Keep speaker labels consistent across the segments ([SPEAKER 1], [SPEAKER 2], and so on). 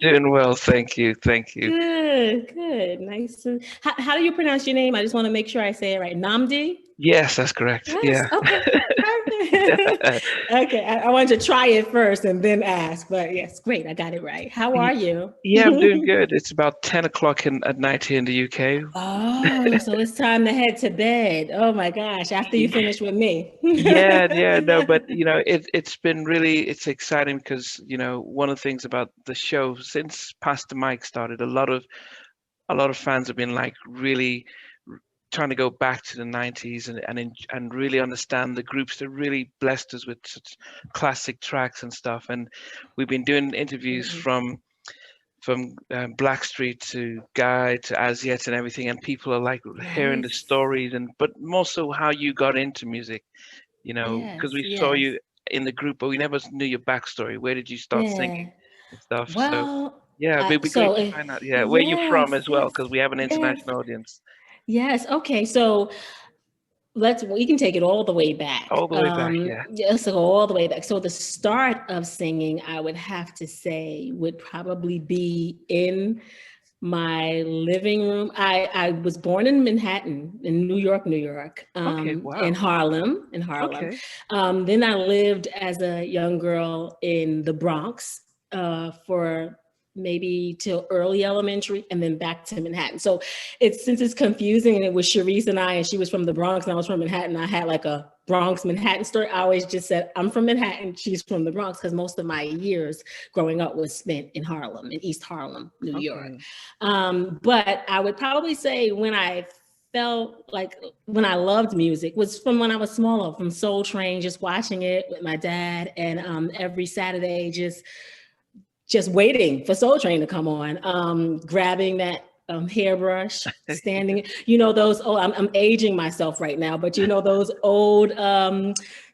[SPEAKER 1] Doing well, thank you, thank you.
[SPEAKER 2] Good, good. Nice. How do you pronounce your name? I just want to make sure I say it right. Nnamdi?
[SPEAKER 1] Yes, that's correct.
[SPEAKER 2] Yes.
[SPEAKER 1] Yeah.
[SPEAKER 2] Okay. Perfect. Okay. I wanted to try it first and then ask, but yes, great. I got it right. How are
[SPEAKER 1] Y-
[SPEAKER 2] you?
[SPEAKER 1] Yeah, I'm doing good. It's about 10 o'clock at night here in the UK.
[SPEAKER 2] Oh, so it's time to head to bed. Oh my gosh, after you
[SPEAKER 1] Y-
[SPEAKER 2] finish with me.
[SPEAKER 1] Yeah, yeah, no, but it's been really it's exciting because, one of the things about the show since Pastor Mike started, a lot of fans have been like really trying to go back to the 90s and really understand the groups that really blessed us with such classic tracks and stuff. And we've been doing interviews
[SPEAKER 2] Absolutely.
[SPEAKER 1] from Blackstreet to Guy to As and everything, and people are like hearing the
[SPEAKER 2] Nice.
[SPEAKER 1] stories, and but more so how you got into music, because
[SPEAKER 2] Yes,
[SPEAKER 1] we saw
[SPEAKER 2] yes.
[SPEAKER 1] you in the group, but we never knew your backstory. Where did you start singing
[SPEAKER 2] Yeah.
[SPEAKER 1] and stuff? So
[SPEAKER 2] Well,
[SPEAKER 1] yeah, it'd be great
[SPEAKER 2] so
[SPEAKER 1] to find out. Yeah, where you from
[SPEAKER 2] yes,
[SPEAKER 1] as well,
[SPEAKER 2] yes,
[SPEAKER 1] because we have an
[SPEAKER 2] yes,
[SPEAKER 1] international audience
[SPEAKER 2] yes. Okay, so we can take it all the way back.
[SPEAKER 1] all the way back. Yeah.
[SPEAKER 2] Let's go all the way back. So the start of singing, I would have to say, would probably be in my living room. I was born in Manhattan, in New York,
[SPEAKER 1] Okay.
[SPEAKER 2] in
[SPEAKER 1] Wow.
[SPEAKER 2] Harlem.
[SPEAKER 1] Okay.
[SPEAKER 2] Then I lived as a young girl in the Bronx for maybe till early elementary and then back to Manhattan. So since it's confusing and it was Sharice and I, and she was from the Bronx and I was from Manhattan, I had like a Bronx Manhattan story. I always just said, I'm from Manhattan, she's from the Bronx, because most of my years growing up was spent in Harlem, in East Harlem, New York.
[SPEAKER 1] Okay.
[SPEAKER 2] But I would probably say when I loved music was from when I was smaller, from Soul Train, just watching it with my dad, and every Saturday just waiting for Soul Train to come on, grabbing that hairbrush, standing, those, I'm aging myself right now, but those old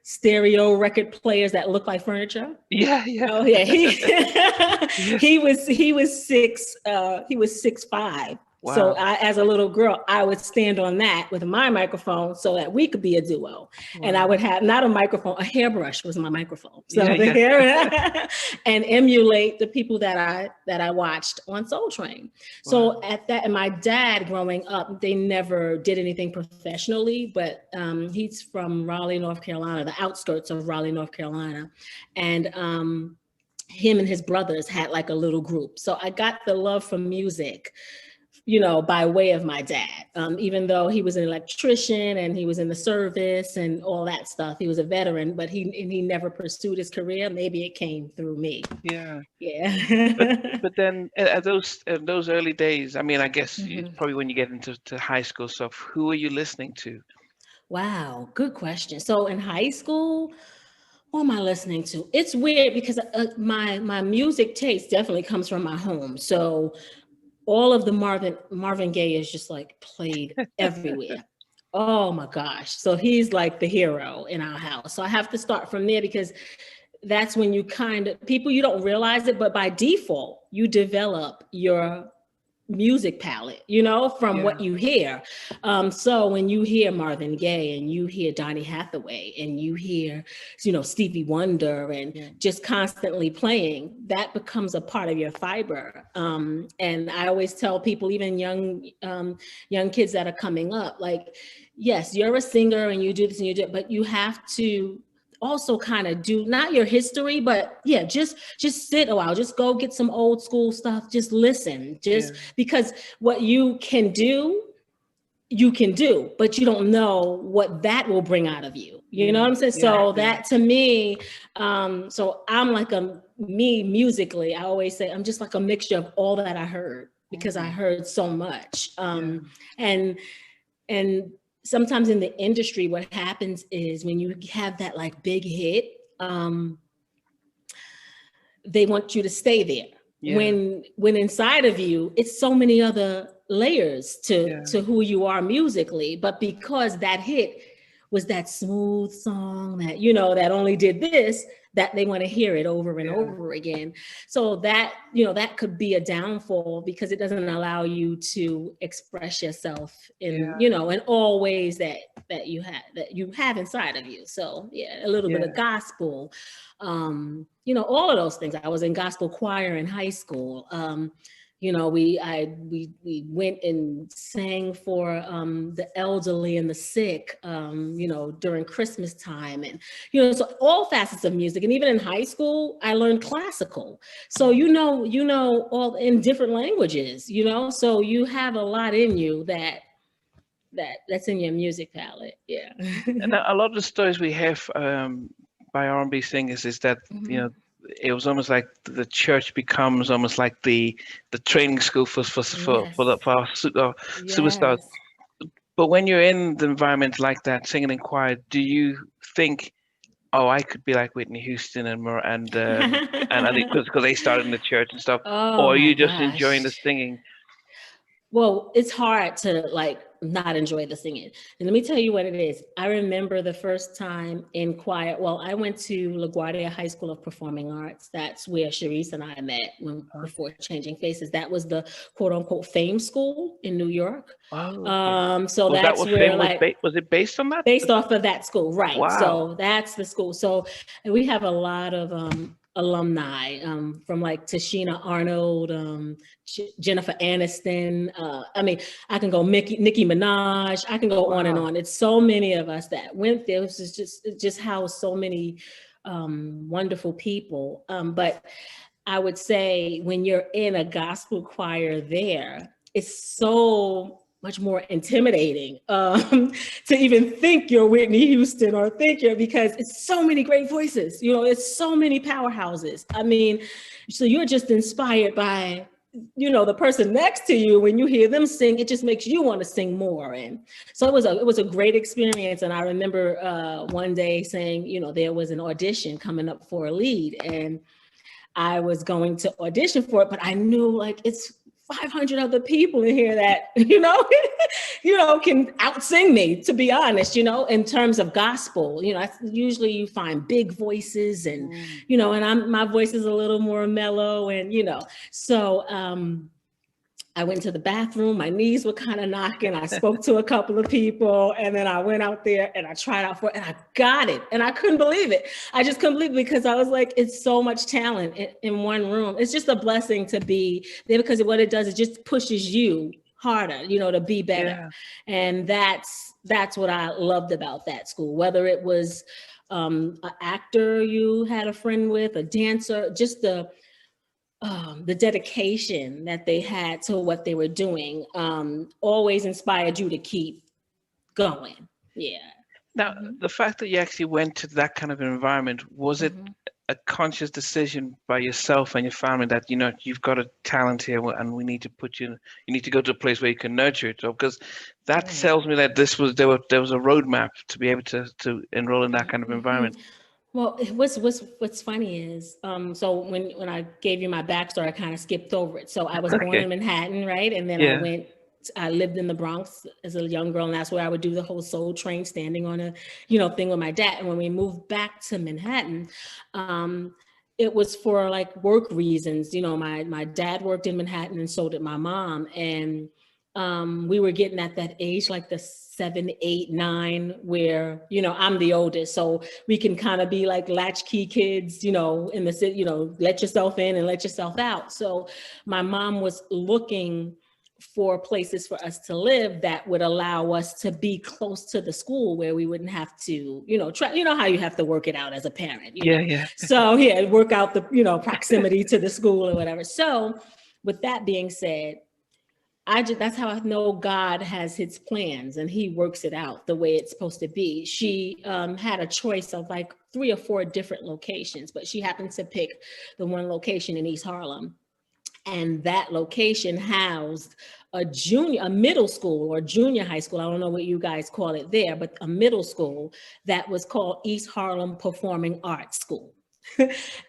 [SPEAKER 2] stereo record players that look like furniture.
[SPEAKER 1] Yeah. Yeah.
[SPEAKER 2] Oh yeah,
[SPEAKER 1] Yeah.
[SPEAKER 2] he was 6'5". So
[SPEAKER 1] Wow.
[SPEAKER 2] as a little girl, I would stand on that with my microphone so that we could be a duo. And I
[SPEAKER 1] Wow.
[SPEAKER 2] would have not a microphone, a hairbrush was my microphone.
[SPEAKER 1] Yeah.
[SPEAKER 2] So the
[SPEAKER 1] Yeah.
[SPEAKER 2] hair and emulate the people that I watched on Soul Train. So
[SPEAKER 1] Wow.
[SPEAKER 2] and my dad growing up, they never did anything professionally, but he's from Raleigh, North Carolina, the outskirts of Raleigh, North Carolina. And him and his brothers had like a little group. So I got the love for music, by way of my dad. Even though he was an electrician and he was in the service and all that stuff, he was a veteran, but he never pursued his career. Maybe it came through me.
[SPEAKER 1] Yeah. But
[SPEAKER 2] Yeah.
[SPEAKER 1] but then at those early days, I mean, I guess it's
[SPEAKER 2] Mhm.
[SPEAKER 1] probably when you get into high school stuff. Who are you listening to?
[SPEAKER 2] Wow, good question. So in high school, what am I listening to? It's weird because my music taste definitely comes from my home. So all of the Marvin Gaye is just like played everywhere. Oh my gosh. So he's like the hero in our house. So I have to start from there because that's when you kind of people, you don't realize it, but by default, you develop your music palette, from
[SPEAKER 1] Yeah.
[SPEAKER 2] what you hear. So when you hear Marvin Gaye and you hear Donny Hathaway and you hear, Stevie Wonder and
[SPEAKER 1] Yeah.
[SPEAKER 2] just constantly playing, that becomes a part of your fiber. And I always tell people, even young kids that are coming up, like, yes, you're a singer and you do this and you do it, but you have to also kind of do not your history, but yeah, just sit a while, just go get some old school stuff, just listen, just
[SPEAKER 1] Yeah.
[SPEAKER 2] because what you can do, but you don't know what that will bring out of you. You know
[SPEAKER 1] Yeah.
[SPEAKER 2] what I'm saying?
[SPEAKER 1] Yeah.
[SPEAKER 2] So
[SPEAKER 1] Yeah.
[SPEAKER 2] that to me, so I'm like me musically, I always say I'm just like a mixture of all that I heard because I
[SPEAKER 1] Mm,
[SPEAKER 2] heard so much.
[SPEAKER 1] yeah.
[SPEAKER 2] And and sometimes in the industry, what happens is when you have that like big hit, they want you to stay there.
[SPEAKER 1] Yeah.
[SPEAKER 2] When inside of you, it's so many other layers
[SPEAKER 1] Yeah.
[SPEAKER 2] to who you are musically. But because that hit was that smooth song that that only did this, that they want to hear it over and over again. So that, that could be a downfall because it doesn't allow you to express yourself in, in all ways that you have inside of you. So a little bit of gospel, all of those things. I was in gospel choir in high school. We went and sang for the elderly and the sick, during Christmas time, and so all facets of music. And even in high school, I learned classical. So all in different languages. So you have a lot in you that's in your music palette. Yeah.
[SPEAKER 1] And a lot of the stories we have by R&B singers is that it was almost like the church becomes almost like the training school for our superstars. But when you're in the environment like that, singing in choir, do you think, oh, I could be like Whitney Houston and I think because they started in the church and stuff, or are you just enjoying the singing?
[SPEAKER 2] Well, it's hard to not enjoy the singing. And let me tell you what it is. I remember the first time in choir. Well, I went to LaGuardia High School of Performing Arts. That's where Sharice and I met before Changing Faces. That was the quote unquote fame school in New York.
[SPEAKER 1] Oh, okay.
[SPEAKER 2] So that's where
[SPEAKER 1] was it based on that?
[SPEAKER 2] Based off of that school, right?
[SPEAKER 1] Wow.
[SPEAKER 2] So that's the school. So we have a lot of alumni from Tashina Arnold, Jennifer Aniston. I can go Nicki Minaj. I can go on and on. It's so many of us that went there. It just housed so many wonderful people. But I would say when you're in a gospel choir there, it's so much more intimidating to even think you're Whitney Houston or because it's so many great voices, it's so many powerhouses. So you're just inspired by, the person next to you. When you hear them sing, it just makes you want to sing more. And so it was a great experience. And I remember one day saying, there was an audition coming up for a lead and I was going to audition for it, but I knew it's 500 other people in here that, can outsing me, to be honest, in terms of gospel. Usually you find big voices and, and my voice is a little more mellow and, so I went to the bathroom, my knees were kind of knocking. I spoke to a couple of people and then I went out there and I tried out for it and I got it. And I couldn't believe it. I just couldn't believe it because I was like, it's so much talent in one room. It's just a blessing to be there because what it does, it just pushes you harder, to be better. Yeah. And that's what I loved about that school, whether it was an actor you had a friend with, a dancer, just the dedication that they had to what they were doing always inspired you to keep going. Yeah.
[SPEAKER 1] Now, the fact that you actually went to that kind of environment, was it a conscious decision by yourself and your family that, you've got a talent here and we need to you need to go to a place where you can nurture it? Because that tells me that there was a roadmap to be able to enroll in that kind of environment.
[SPEAKER 2] Well, what's funny is, so when I gave you my backstory, I kind of skipped over it. So I was born in Manhattan, right? And then I lived in the Bronx as a young girl, and that's where I would do the whole Soul Train, standing on a, thing with my dad. And when we moved back to Manhattan, it was for work reasons. My dad worked in Manhattan and so did my mom. And we were getting at that age, the 7, 8, 9, where, I'm the oldest. So we can kind of be latchkey kids, in the city, let yourself in and let yourself out. So my mom was looking for places for us to live that would allow us to be close to the school where we wouldn't have to, try, how you have to work it out as a parent.
[SPEAKER 1] Yeah.
[SPEAKER 2] So work out the, proximity to the school or whatever. So with that being said, that's how I know God has his plans and he works it out the way it's supposed to be. She had a choice of 3 or 4 different locations, but she happened to pick the one location in East Harlem. And that location housed a middle school or junior high school. I don't know what you guys call it there, but a middle school that was called East Harlem Performing Arts School.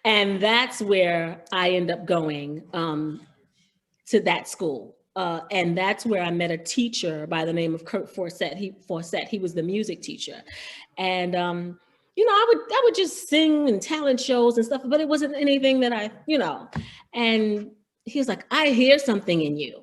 [SPEAKER 2] And that's where I ended up going to that school. And that's where I met a teacher by the name of Kurt Forsett. He was the music teacher. And I would just sing in talent shows and stuff, but it wasn't anything that and he was like, I hear something in you.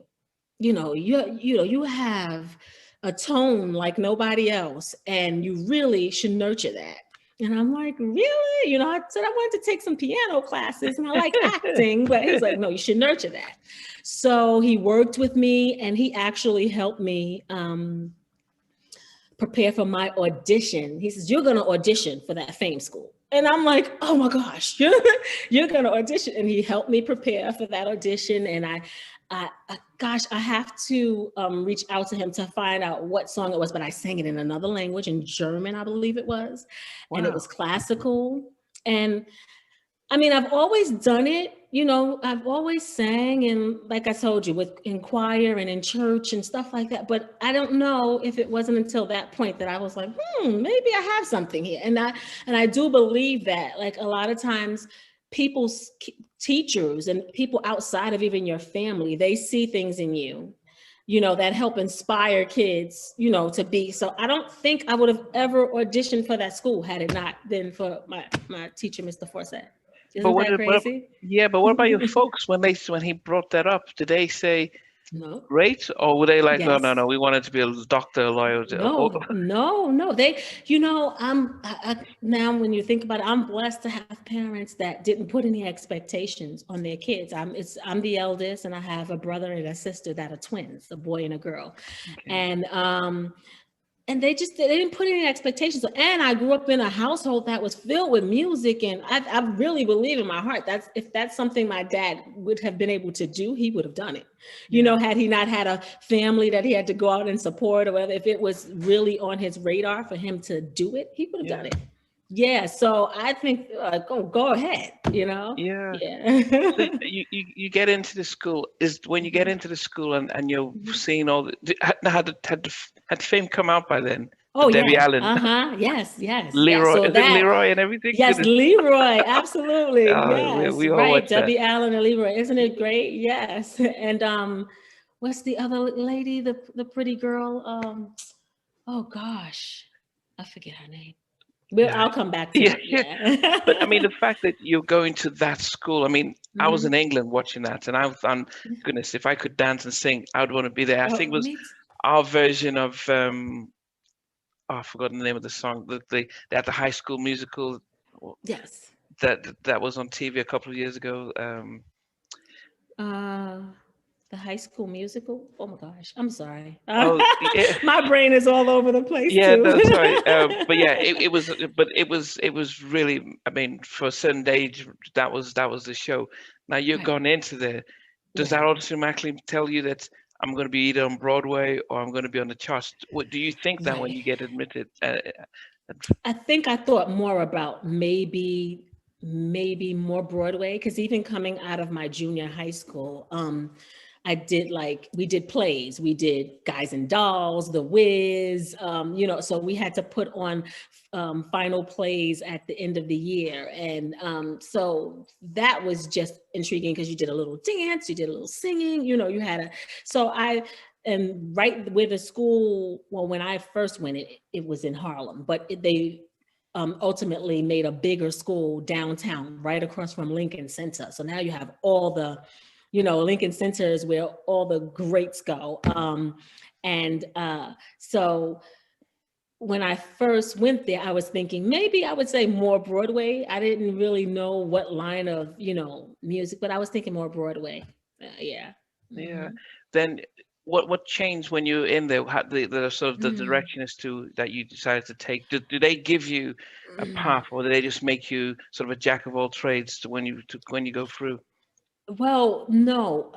[SPEAKER 2] You have a tone like nobody else, and you really should nurture that. And I'm like, really? I said I wanted to take some piano classes and I like acting, but he's like, no, you should nurture that. So he worked with me and he actually helped me prepare for my audition. He says, you're going to audition for that fame school. And I'm like, oh my gosh, you're going to audition. And he helped me prepare for that audition. And I have to reach out to him to find out what song it was, but I sang it in another language, in German, I believe it was. Wow. And it was classical. And I mean, I've always done it, I've always sang, and like I told you, in choir and in church and stuff like that. But I don't know if it wasn't until that point that I was like, maybe I have something here. And I do believe that, like, a lot of times people's teachers and people outside of even your family, they see things in you, that help inspire kids, to be. So I don't think I would have ever auditioned for that school had it not been for my teacher, Mr. Forsett. Isn't that crazy?
[SPEAKER 1] But what about your folks when he brought that up? Did they say,
[SPEAKER 2] no,
[SPEAKER 1] great, or were they like,
[SPEAKER 2] yes.
[SPEAKER 1] no, we wanted to be a doctor, a lawyer?
[SPEAKER 2] No. They, now when you think about it, I'm blessed to have parents that didn't put any expectations on their kids. I'm the eldest, and I have a brother and a sister that are twins, a boy and a girl, okay. And they didn't put any expectations. And I grew up in a household that was filled with music. And I really believe in my heart if that's something my dad would have been able to do, he would have done it. Had he not had a family that he had to go out and support, or whether if it was really on his radar for him to do it, he would have done it. Yeah. So I think go ahead, Yeah.
[SPEAKER 1] So you get into the school. When you get into the school and you're seeing all had Fame come out by then?
[SPEAKER 2] Oh,
[SPEAKER 1] Debbie
[SPEAKER 2] yes.
[SPEAKER 1] Allen.
[SPEAKER 2] Yes.
[SPEAKER 1] Leroy.
[SPEAKER 2] So
[SPEAKER 1] is it Leroy and everything?
[SPEAKER 2] Yes, Leroy. Absolutely.
[SPEAKER 1] Yes. We all
[SPEAKER 2] right. Debbie Allen and Leroy. Isn't it great? Yes. And what's the other lady? The pretty girl? Oh gosh, I forget her name. I'll come back to it. Yeah.
[SPEAKER 1] But I mean, the fact that you're going to that school, I mean, I was in England watching that, and I'm goodness, if I could dance and sing, I would want to be there. I think it was our version of I've forgotten the name of the song. They had the High School Musical.
[SPEAKER 2] Yes.
[SPEAKER 1] That was on TV a couple of years ago.
[SPEAKER 2] The High School Musical. Oh my gosh, I'm sorry.
[SPEAKER 1] Yeah.
[SPEAKER 2] My brain is all over the place.
[SPEAKER 1] Yeah,
[SPEAKER 2] too.
[SPEAKER 1] that's right. But yeah, it was really. I mean, for a certain age, that was the show. Now you're gone into there. Does that automatically tell you that I'm going to be either on Broadway or I'm going to be on the charts? What do you think that when you get admitted?
[SPEAKER 2] I think I thought more about maybe more Broadway, because even coming out of my junior high school, we did plays, we did Guys and Dolls, The Wiz, so we had to put on final plays at the end of the year. And so that was just intriguing because you did a little dance, you did a little singing, and right where the school, well, when I first went, it was in Harlem, but they ultimately made a bigger school downtown, right across from Lincoln Center. So now you have all the, Lincoln Center is where all the greats go. So when I first went there, I was thinking maybe I would say more Broadway. I didn't really know what line of, music, but I was thinking more Broadway. Yeah.
[SPEAKER 1] Yeah. Then what changed when you were in there? The sort of the direction as to that you decided to take? Do they give you a path, or do they just make you sort of a jack of all trades when you go through?
[SPEAKER 2] Well, no.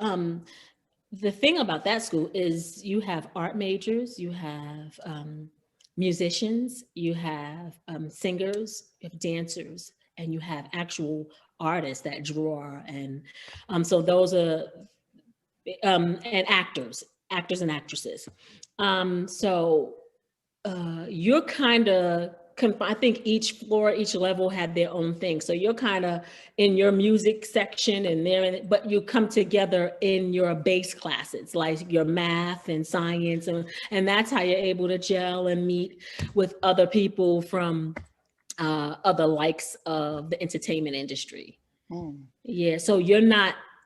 [SPEAKER 2] The thing about that school is you have art majors, you have musicians, you have singers, you have dancers, and you have actual artists that draw. And so those are, and actors and actresses. So you're kind of, I think each floor, each level had their own thing. So you're kind of in your music section and there, but you come together in your base classes, like your math and science. And that's how you're able to gel and meet with other people from other likes of the entertainment industry.
[SPEAKER 1] Mm.
[SPEAKER 2] Yeah, so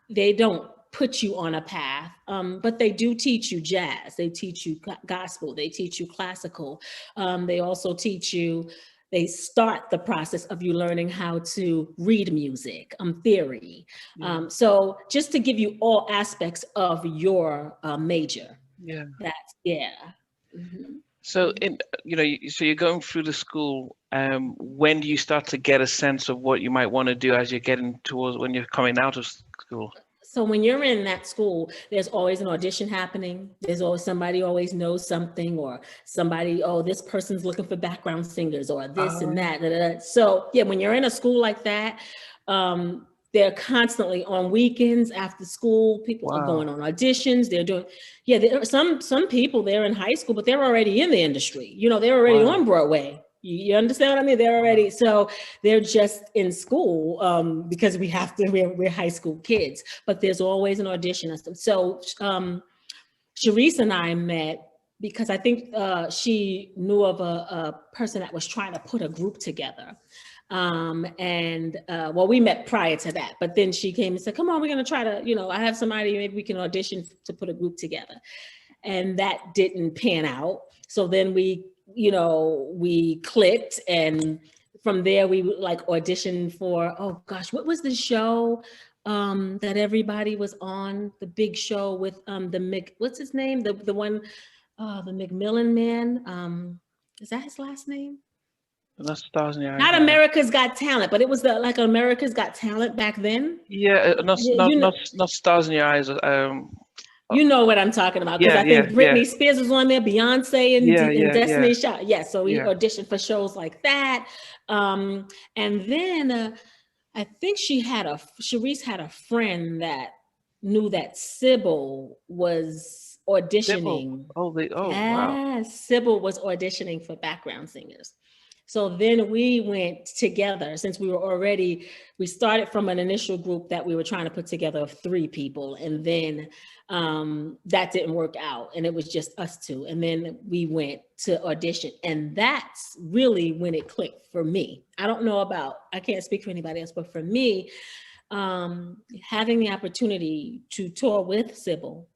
[SPEAKER 2] they don't put you on a path, but they do teach you jazz, they teach you gospel, they teach you classical. They also teach you, they start the process of you learning how to read music, theory.
[SPEAKER 1] Yeah.
[SPEAKER 2] So just to give you all aspects of your major.
[SPEAKER 1] Yeah.
[SPEAKER 2] That's, yeah. Mm-hmm.
[SPEAKER 1] So so you're going through the school. When do you start to get a sense of what you might want to do as you're getting towards when you're coming out of school?
[SPEAKER 2] So when you're in that school, there's always an audition happening. There's always somebody always knows something, or somebody, oh, this person's looking for background singers, or this and
[SPEAKER 1] Oh,
[SPEAKER 2] that. Da, da, da. So yeah, when you're in a school like that, they're constantly on weekends after school. People are
[SPEAKER 1] wow.
[SPEAKER 2] going on auditions. They're doing, yeah. There are some people, they're in high school, but they're already in the industry. They're already
[SPEAKER 1] Wow.
[SPEAKER 2] on Broadway. You understand what I mean? They're already, so they're just in school because we're high school kids, but there's always an audition. So Sharice and I met because I think she knew of a person that was trying to put a group together. Well, we met prior to that, but then she came and said, come on, we're going to try to, I have somebody, maybe we can audition to put a group together. And that didn't pan out. So then we clicked, and from there we like auditioned for, oh gosh, what was the show that everybody was on, the big show with what's his name, the one, the McMillan man, is that his last name?
[SPEAKER 1] Not Stars in Your Eyes.
[SPEAKER 2] Not America's Got Talent, but it was like America's Got Talent back then.
[SPEAKER 1] Yeah, not Stars in Your Eyes.
[SPEAKER 2] You know what I'm talking about, because
[SPEAKER 1] Yeah,
[SPEAKER 2] I think
[SPEAKER 1] yeah,
[SPEAKER 2] Britney
[SPEAKER 1] yeah.
[SPEAKER 2] Spears was on there, Beyonce and,
[SPEAKER 1] Yeah,
[SPEAKER 2] and
[SPEAKER 1] yeah, yeah,
[SPEAKER 2] Destiny's Child. Yeah, so we
[SPEAKER 1] yeah.
[SPEAKER 2] auditioned for shows like that. And then I think Sharice had a friend that knew that Sybil was
[SPEAKER 1] Sybil.
[SPEAKER 2] auditioning.
[SPEAKER 1] Wow.
[SPEAKER 2] Yeah, Sybil was auditioning for background singers. So then we went together, since we started from an initial group that we were trying to put together of 3 people. And then that didn't work out, and it was just us 2. And then we went to audition, and that's really when it clicked for me. I can't speak for anybody else, but for me, having the opportunity to tour with Sybil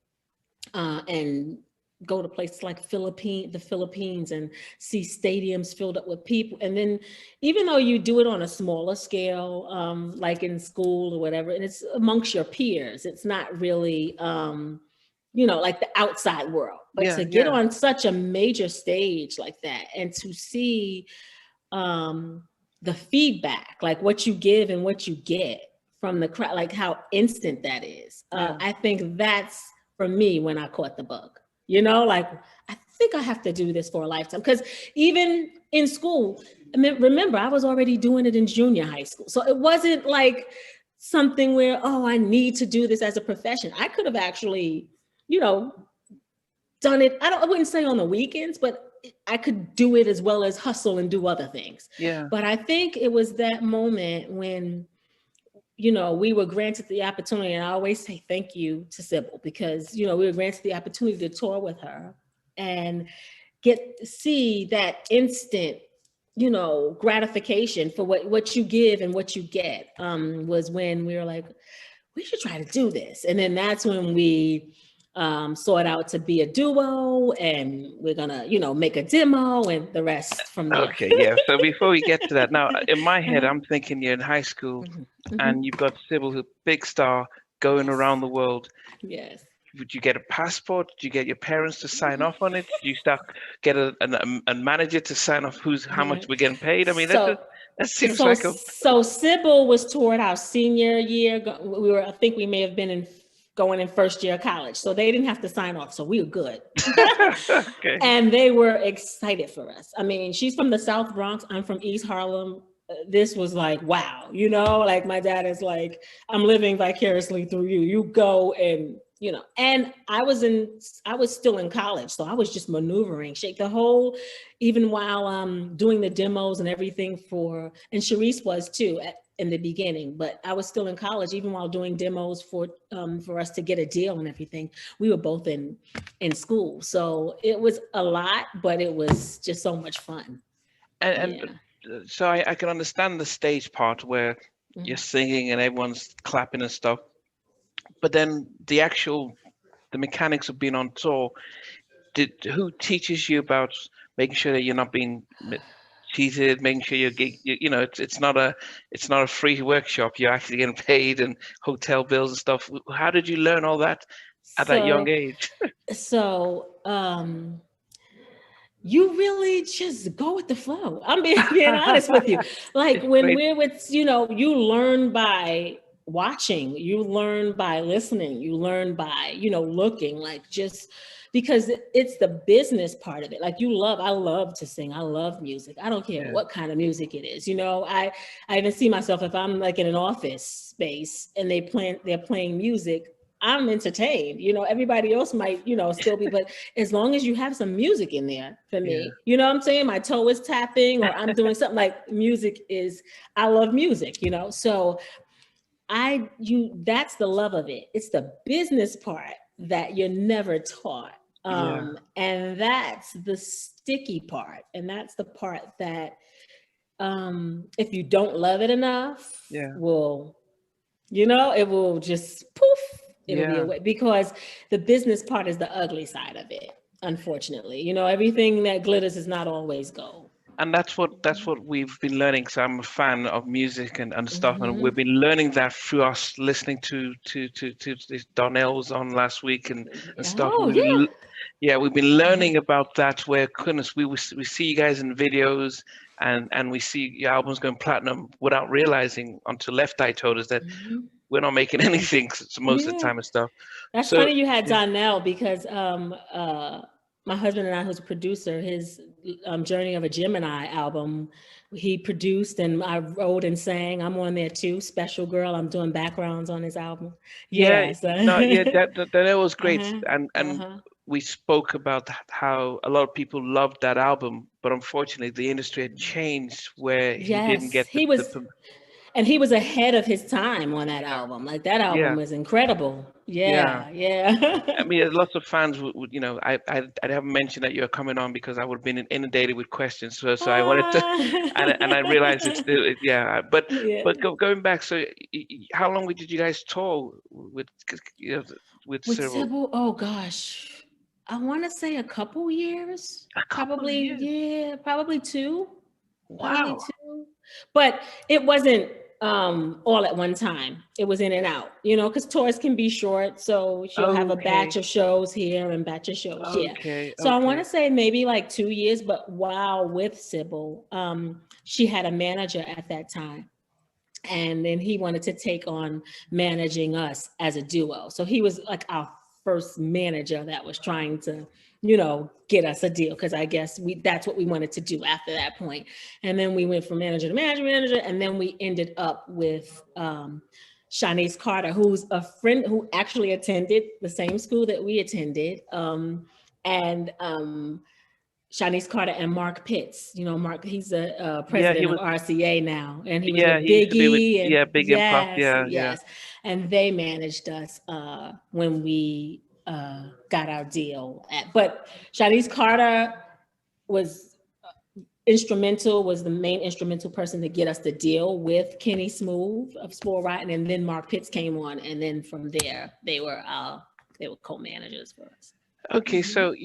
[SPEAKER 2] and go to places like the Philippines, and see stadiums filled up with people. And then even though you do it on a smaller scale, like in school or whatever, and it's amongst your peers, it's not really, like the outside world, but
[SPEAKER 1] Yeah,
[SPEAKER 2] to get
[SPEAKER 1] yeah.
[SPEAKER 2] on such a major stage like that, and to see the feedback, like what you give and what you get from the crowd, like how instant that is.
[SPEAKER 1] Yeah.
[SPEAKER 2] I think that's, for me, when I caught the bug. Like, I think I have to do this for a lifetime. Because even in school, remember, I was already doing it in junior high school. So it wasn't like something where, oh, I need to do this as a profession. I could have actually, done it. I wouldn't say on the weekends, but I could do it as well as hustle and do other things.
[SPEAKER 1] Yeah.
[SPEAKER 2] But I think it was that moment when, we were granted the opportunity, and I always say thank you to Sybil, because, we were granted the opportunity to tour with her and get to see that instant, gratification for what you give and what you get, was when we were like, we should try to do this. And then that's when we sought out to be a duo, and we're gonna, make a demo, and the rest from there.
[SPEAKER 1] Okay, yeah. So before we get to that, now in my head,
[SPEAKER 2] Uh-huh.
[SPEAKER 1] I'm thinking you're in high school
[SPEAKER 2] Mhm.
[SPEAKER 1] and you've got Sybil, who's a big star, going
[SPEAKER 2] Yes.
[SPEAKER 1] around the world.
[SPEAKER 2] Yes.
[SPEAKER 1] Would you get a passport? Did you get your parents to sign off on it? Did you start get a manager to sign off how much we're getting paid? I mean,
[SPEAKER 2] So,
[SPEAKER 1] that seems
[SPEAKER 2] so,
[SPEAKER 1] like a
[SPEAKER 2] so Sybil was toward our senior year. I think we may have been going in first year of college. So they didn't have to sign off. So we were good.
[SPEAKER 1] okay.
[SPEAKER 2] And they were excited for us. I mean, she's from the South Bronx. I'm from East Harlem. This was like, wow, like my dad is like, I'm living vicariously through you. You go and, and I was still in college. So I was just maneuvering, even while doing the demos and everything and Sharice was too in the beginning, but I was still in college, even while doing demos for us to get a deal and everything. We were both in school. So it was a lot, but it was just so much fun.
[SPEAKER 1] And so I can understand the stage part where you're singing and everyone's clapping and stuff, but then the mechanics of being on tour, who teaches you about making sure that you're not being cheated, making sure you know, it's not a free workshop. You're actually getting paid and hotel bills and stuff. How did you learn all that at that young
[SPEAKER 2] So,
[SPEAKER 1] age?
[SPEAKER 2] so, you really just go with the flow. I'm being honest with you. Like
[SPEAKER 1] It's
[SPEAKER 2] when
[SPEAKER 1] great.
[SPEAKER 2] we're with, you learn by watching, you learn by listening, you learn by, looking, like just because it's the business part of it. Like I love to sing. I love music. I don't care
[SPEAKER 1] Yeah,
[SPEAKER 2] what kind of music it is. I even see myself if I'm like in an office space and they're playing music. I'm entertained. Everybody else might, still be, but as long as you have some music in there for
[SPEAKER 1] yeah,
[SPEAKER 2] me, you know what I'm saying? My toe is tapping or I'm doing something like I love music, So that's the love of it. It's the business part that you're never taught.
[SPEAKER 1] yeah,
[SPEAKER 2] And that's the sticky part. And that's the part that, if you don't love it enough,
[SPEAKER 1] yeah,
[SPEAKER 2] it will just poof, it'll be
[SPEAKER 1] yeah.
[SPEAKER 2] away because the business part is the ugly side of it. Unfortunately, everything that glitters is not always gold.
[SPEAKER 1] And that's what we've been learning. So I'm a fan of music and stuff, and
[SPEAKER 2] Mm-hmm.
[SPEAKER 1] we've been learning that through us listening to this Donnell was on last week and stuff. And
[SPEAKER 2] Oh yeah.
[SPEAKER 1] yeah, we've been
[SPEAKER 2] Uh-huh.
[SPEAKER 1] learning about that. Where goodness, we see you guys in videos, and we see your albums going platinum without realizing until Left Eye told us that
[SPEAKER 2] Mm-hmm.
[SPEAKER 1] we're not making anything most of the
[SPEAKER 2] Yeah.
[SPEAKER 1] time and stuff.
[SPEAKER 2] That's
[SPEAKER 1] So
[SPEAKER 2] funny you had
[SPEAKER 1] yeah,
[SPEAKER 2] Donnell because my husband and I, who's a producer, his Journey of a Gemini album, he produced and I wrote and sang. I'm on there too. Special Girl. I'm doing backgrounds on his album.
[SPEAKER 1] yeah,
[SPEAKER 2] Yeah. So.
[SPEAKER 1] no, yeah, that was great,
[SPEAKER 2] Uh-huh.
[SPEAKER 1] and
[SPEAKER 2] Uh-huh.
[SPEAKER 1] we spoke about how a lot of people loved that album, but unfortunately the industry had changed where he didn't
[SPEAKER 2] Yes,
[SPEAKER 1] get
[SPEAKER 2] he was, and he was ahead of his time on that album. Like that album
[SPEAKER 1] yeah,
[SPEAKER 2] was incredible.
[SPEAKER 1] yeah.
[SPEAKER 2] Yeah, yeah.
[SPEAKER 1] I mean, lots of fans would I haven't mentioned that you're coming on because I would have been inundated with questions. So I wanted to, and I realized it's
[SPEAKER 2] Ah.
[SPEAKER 1] still, yeah.
[SPEAKER 2] Yeah.
[SPEAKER 1] But going back, so how long did you guys tour with
[SPEAKER 2] With
[SPEAKER 1] Cyril?
[SPEAKER 2] Sybil, oh gosh, I want to say a couple years,
[SPEAKER 1] A couple of
[SPEAKER 2] probably,
[SPEAKER 1] years.
[SPEAKER 2] yeah, probably two, probably
[SPEAKER 1] Wow.
[SPEAKER 2] two. But it wasn't all at one time. It was in and out, because tours can be short. So she'll have a batch
[SPEAKER 1] Okay.
[SPEAKER 2] of shows here and batch of shows here.
[SPEAKER 1] Okay.
[SPEAKER 2] So I want
[SPEAKER 1] Okay.
[SPEAKER 2] to say maybe like 2 years, but while with Sybil, she had a manager at that time. And then he wanted to take on managing us as a duo. So he was like our first manager that was trying to, get us a deal because I guess that's what we wanted to do after that point. And then we went from manager to manager, and then we ended up with Shanice Carter, who's a friend who actually attended the same school that we attended. And Shanice Carter and Mark Pitts. Mark, he's a
[SPEAKER 1] Yeah, he
[SPEAKER 2] president of
[SPEAKER 1] was.
[SPEAKER 2] RCA now, and he was
[SPEAKER 1] Yeah,
[SPEAKER 2] with
[SPEAKER 1] he used to be with,
[SPEAKER 2] Biggie, and
[SPEAKER 1] yeah, Big and Puff.
[SPEAKER 2] yes,
[SPEAKER 1] Yeah, yeah.
[SPEAKER 2] yes, and they managed us when we got our deal. But Shanice Carter was was the main instrumental person to get us the deal with Kenny Smooth of Spoil Rotten, and then Mark Pitts came on, and then from there they were co-managers for us.
[SPEAKER 1] Okay,
[SPEAKER 2] Mhm.
[SPEAKER 1] so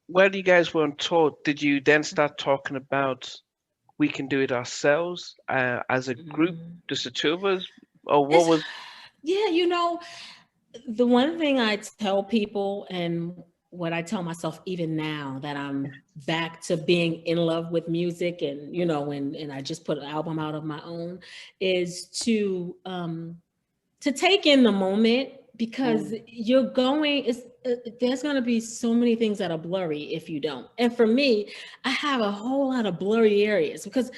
[SPEAKER 1] while you guys were on tour, did you then start talking about we can do it ourselves as a group,
[SPEAKER 2] Mhm.
[SPEAKER 1] just the two of us, or what
[SPEAKER 2] It's
[SPEAKER 1] was?
[SPEAKER 2] Yeah, the one thing I tell people and what I tell myself even now that I'm back to being in love with music and and I just put an album out of my own is to take in the moment because
[SPEAKER 1] Mm,
[SPEAKER 2] you're going there's going to be so many things that are blurry if you don't. And for me, I have a whole lot of blurry areas because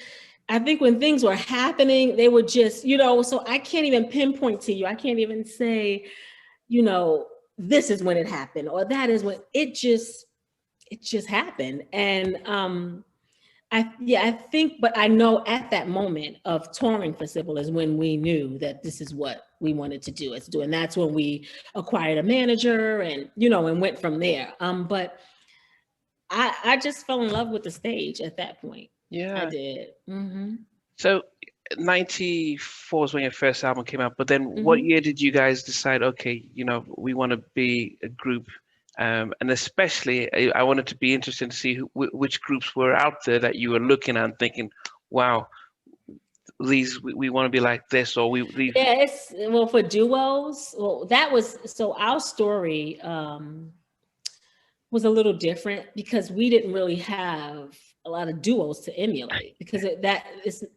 [SPEAKER 2] I think when things were happening, they were just, so I can't even pinpoint to you. I can't even say, you know, this is when it happened or that is when it just happened. And I think, but I know at that moment of touring for Sybil is when we knew that this is what we wanted to do. And that's when we acquired a manager and and went from there. But I just fell in love with the stage at that point. I
[SPEAKER 1] Yeah.
[SPEAKER 2] did. Mm-hmm.
[SPEAKER 1] So 94 is when your first album came out, but then what
[SPEAKER 2] Mm-hmm.
[SPEAKER 1] year did you guys decide, okay, we want to be a group? And especially, I wanted to be interested to see which groups were out there that you were looking at and thinking, wow, these we want to be like this, or we these.
[SPEAKER 2] Yeah, it's well for duos. Well, that was so our story was a little different because we didn't really have a lot of duos to emulate because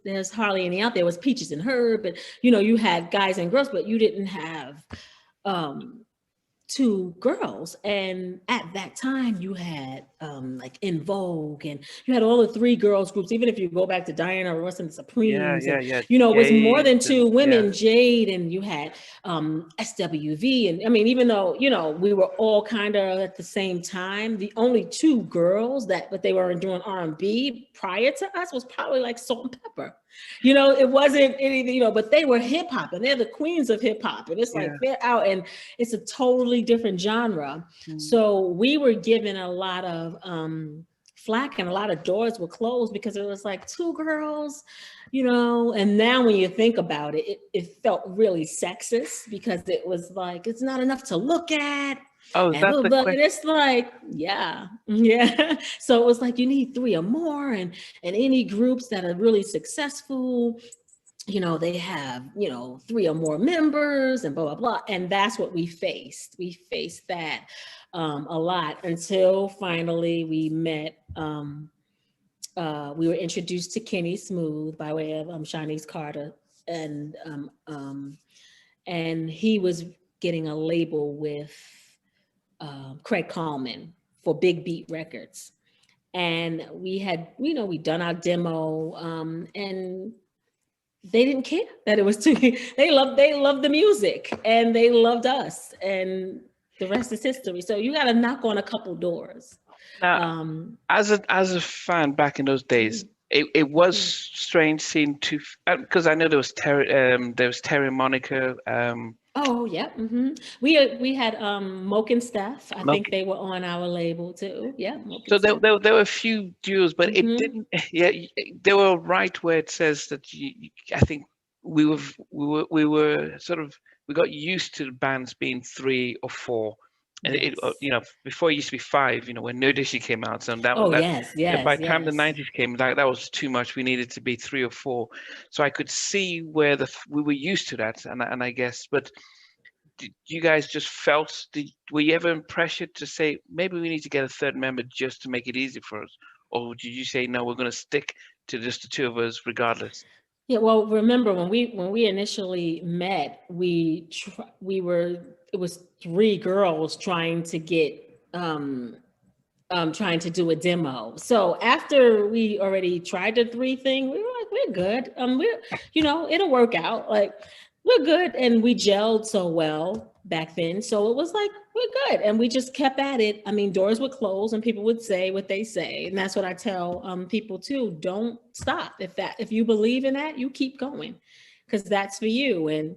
[SPEAKER 2] there's hardly any out there. It was Peaches and Herb, and you had guys and girls, but you didn't have um two girls. And at that time you had like In Vogue, and you had all the three girls groups, even if you go back to Diana Ross and the
[SPEAKER 1] Yeah,
[SPEAKER 2] Supremes,
[SPEAKER 1] yeah,
[SPEAKER 2] and
[SPEAKER 1] yeah.
[SPEAKER 2] it was more
[SPEAKER 1] Jade
[SPEAKER 2] than
[SPEAKER 1] and
[SPEAKER 2] two
[SPEAKER 1] yeah,
[SPEAKER 2] women, Jade, and you had SWV. And I mean, even though we were all kind of at the same time, the only two girls but they were doing R&B prior to us was probably like Salt and Pepper. It wasn't anything, but they were hip hop, and they're the queens of hip hop, and it's like
[SPEAKER 1] yeah.
[SPEAKER 2] they're out, and it's a totally different genre.
[SPEAKER 1] Mm.
[SPEAKER 2] So we were given a lot of flack, and a lot of doors were closed because it was like two girls, and now when you think about it, it felt really sexist because it was like, it's not enough to look at.
[SPEAKER 1] Oh,
[SPEAKER 2] And
[SPEAKER 1] that's
[SPEAKER 2] blah,
[SPEAKER 1] the
[SPEAKER 2] blah, blah. And
[SPEAKER 1] question.
[SPEAKER 2] it's like, yeah, yeah. So it was like, you need three or more, and any groups that are really successful, they have, three or more members and blah, blah, blah. And that's what we faced. We faced that a lot until finally we met. We were introduced to Kenny Smooth by way of Shanice Carter. And and he was getting a label with Craig Coleman for Big Beat Records. And we had, we done our demo, and they didn't care that it was too. They loved the music, and they loved us, and the rest is history. So you got to knock on a couple doors.
[SPEAKER 1] Now,
[SPEAKER 2] Um,
[SPEAKER 1] as a fan back in those days, it was strange seeing two because I know there was Terry and Monica.
[SPEAKER 2] oh yeah, we had Moke and Steph. I think
[SPEAKER 1] Okay.
[SPEAKER 2] they were on our label too. Yeah, Moke and
[SPEAKER 1] So there,
[SPEAKER 2] Steph.
[SPEAKER 1] there, there were a few duels, but it
[SPEAKER 2] Hmm.
[SPEAKER 1] didn't. Yeah, they were right where it says that I think we were sort of we got used to the bands being three or four, and
[SPEAKER 2] Yes.
[SPEAKER 1] before it used to be five. When No Dishy came out, so
[SPEAKER 2] Oh
[SPEAKER 1] that
[SPEAKER 2] yes,
[SPEAKER 1] by
[SPEAKER 2] yes,
[SPEAKER 1] the time the
[SPEAKER 2] yes.
[SPEAKER 1] '90s came, that was too much. We needed to be three or four, so I could see where we were used to that, and I guess, but did you guys just were you ever pressured to say maybe we need to get a third member just to make it easy for us, or did you say no, we're going to stick to just the two of us regardless?
[SPEAKER 2] Yeah, well, remember when we initially met, it was three girls trying to do a demo. So after we already tried the three thing, we were like, we're good. It'll work out. Like, we're good, and we gelled so well back then. So it was like, we're good, and we just kept at it. I mean, doors would close, and people would say what they say, and that's what I tell people too. Don't stop. If you believe in that, you keep going, because that's for you. And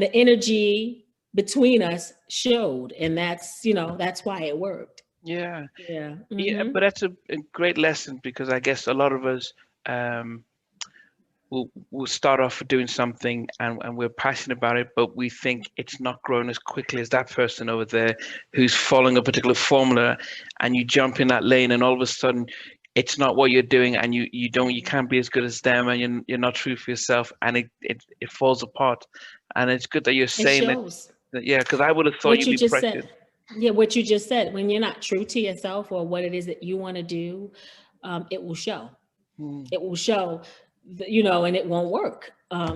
[SPEAKER 2] the energy between us showed, and that's why it worked.
[SPEAKER 1] Yeah,
[SPEAKER 2] Yeah.
[SPEAKER 1] yeah,
[SPEAKER 2] Mm-hmm.
[SPEAKER 1] but that's a great lesson because I guess a lot of us um, we'll start off doing something and we're passionate about it, but we think it's not growing as quickly as that person over there who's following a particular formula, and you jump in that lane, and all of a sudden it's not what you're doing, and you can't be as good as them, and you're not true for yourself, and it falls apart. And it's good that you're
[SPEAKER 2] It
[SPEAKER 1] saying that,
[SPEAKER 2] shows
[SPEAKER 1] yeah, because I would have thought
[SPEAKER 2] what
[SPEAKER 1] you'd
[SPEAKER 2] you
[SPEAKER 1] be
[SPEAKER 2] just
[SPEAKER 1] pressured.
[SPEAKER 2] said. Yeah, what you just said. When you're not true to yourself or what it is that you want to do, it will show.
[SPEAKER 1] Hmm.
[SPEAKER 2] It will show, and it won't work.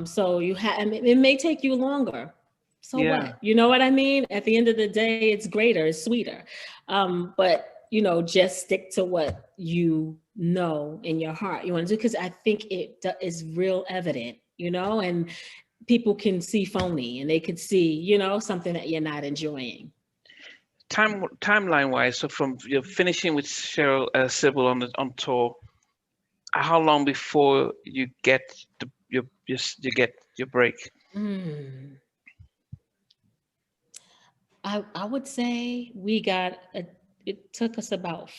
[SPEAKER 2] So it may take you longer. So
[SPEAKER 1] Yeah.
[SPEAKER 2] what? You know what I mean? At the end of the day, it's greater, it's sweeter. But just stick to what you know in your heart you want to do, because I think is real evident, and people can see phony, and they could see, something that you're not enjoying.
[SPEAKER 1] Timeline wise, so from you're finishing with Cheryl Sybil on tour, how long before you get you get your break?
[SPEAKER 2] Mm. I would say it took us about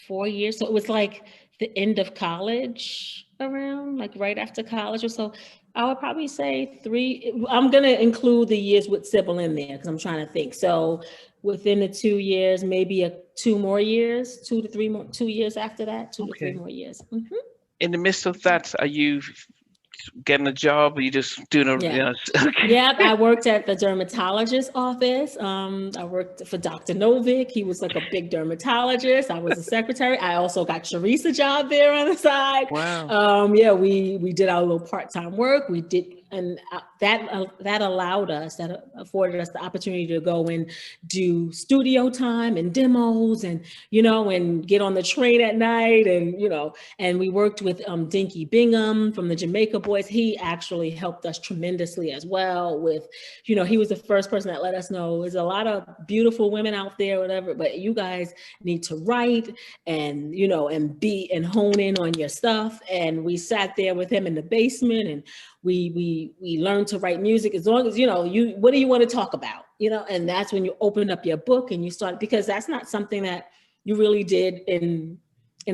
[SPEAKER 2] 4 years. So it was like the end of college, around like right after college or so. I would probably say 3. I'm going to include the years with Sybil in there because I'm trying to think. So within the 2 years, maybe 2 more years, 2 to 3 more, 2 years after that, 2 to 3
[SPEAKER 1] Okay.
[SPEAKER 2] more years.
[SPEAKER 1] In the midst of that, are you getting a job? Are you just doing a,
[SPEAKER 2] Yeah.
[SPEAKER 1] okay.
[SPEAKER 2] Yep, I worked at the dermatologist's office. I worked for Dr. Novick. He was like a big dermatologist. I was a secretary. I also got Sharice a job there on the side.
[SPEAKER 1] Wow.
[SPEAKER 2] Yeah, we did our little part-time work. We did, and that allowed us, that afforded us the opportunity to go and do studio time and demos, and and get on the train at night, and we worked with Dinky Bingham from the Jamaica Boys. He actually helped us tremendously as well with, he was the first person that let us know there's a lot of beautiful women out there, whatever, but you guys need to write and, and hone in on your stuff. And we sat there with him in the basement, and we learned to write music. As long as, what do you want to talk about? And that's when you open up your book and you start, because that's not something that you really did in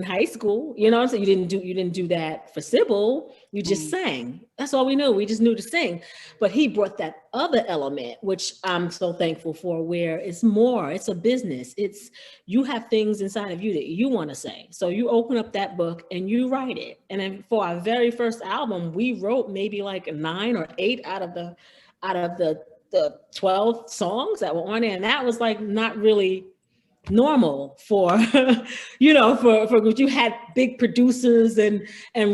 [SPEAKER 2] high school, so you didn't do that for Sybil. You just sang. That's all we knew. We just knew to sing. But he brought that other element, which I'm so thankful for, where it's a business. You have things inside of you that you want to say. So you open up that book and you write it. And then for our very first album, we wrote maybe like 9 or 8 out of the 12 songs that were on it. And that was like not really normal for for groups. You had big producers and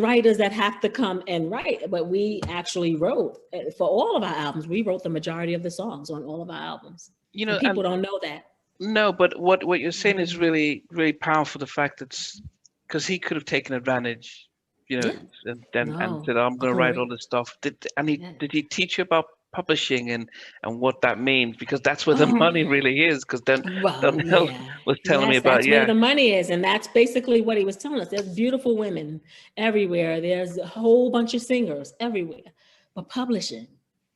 [SPEAKER 2] writers that have to come and write, but we actually wrote for all of our albums. We wrote the majority of the songs on all of our albums. And people don't know that.
[SPEAKER 1] No, but what you're saying is really, really powerful. The fact that, because he could have taken advantage,
[SPEAKER 2] Yeah.
[SPEAKER 1] and
[SPEAKER 2] No.
[SPEAKER 1] said, I'm going to write
[SPEAKER 2] Agree.
[SPEAKER 1] all this stuff. Did he
[SPEAKER 2] Yeah.
[SPEAKER 1] teach you about publishing and what that means? Because that's where the money really is. Because then
[SPEAKER 2] Well,
[SPEAKER 1] Donnell
[SPEAKER 2] yeah.
[SPEAKER 1] was telling me
[SPEAKER 2] Yes,
[SPEAKER 1] about,
[SPEAKER 2] that's where the money is. And that's basically what he was telling us. There's beautiful women everywhere. There's a whole bunch of singers everywhere. But publishing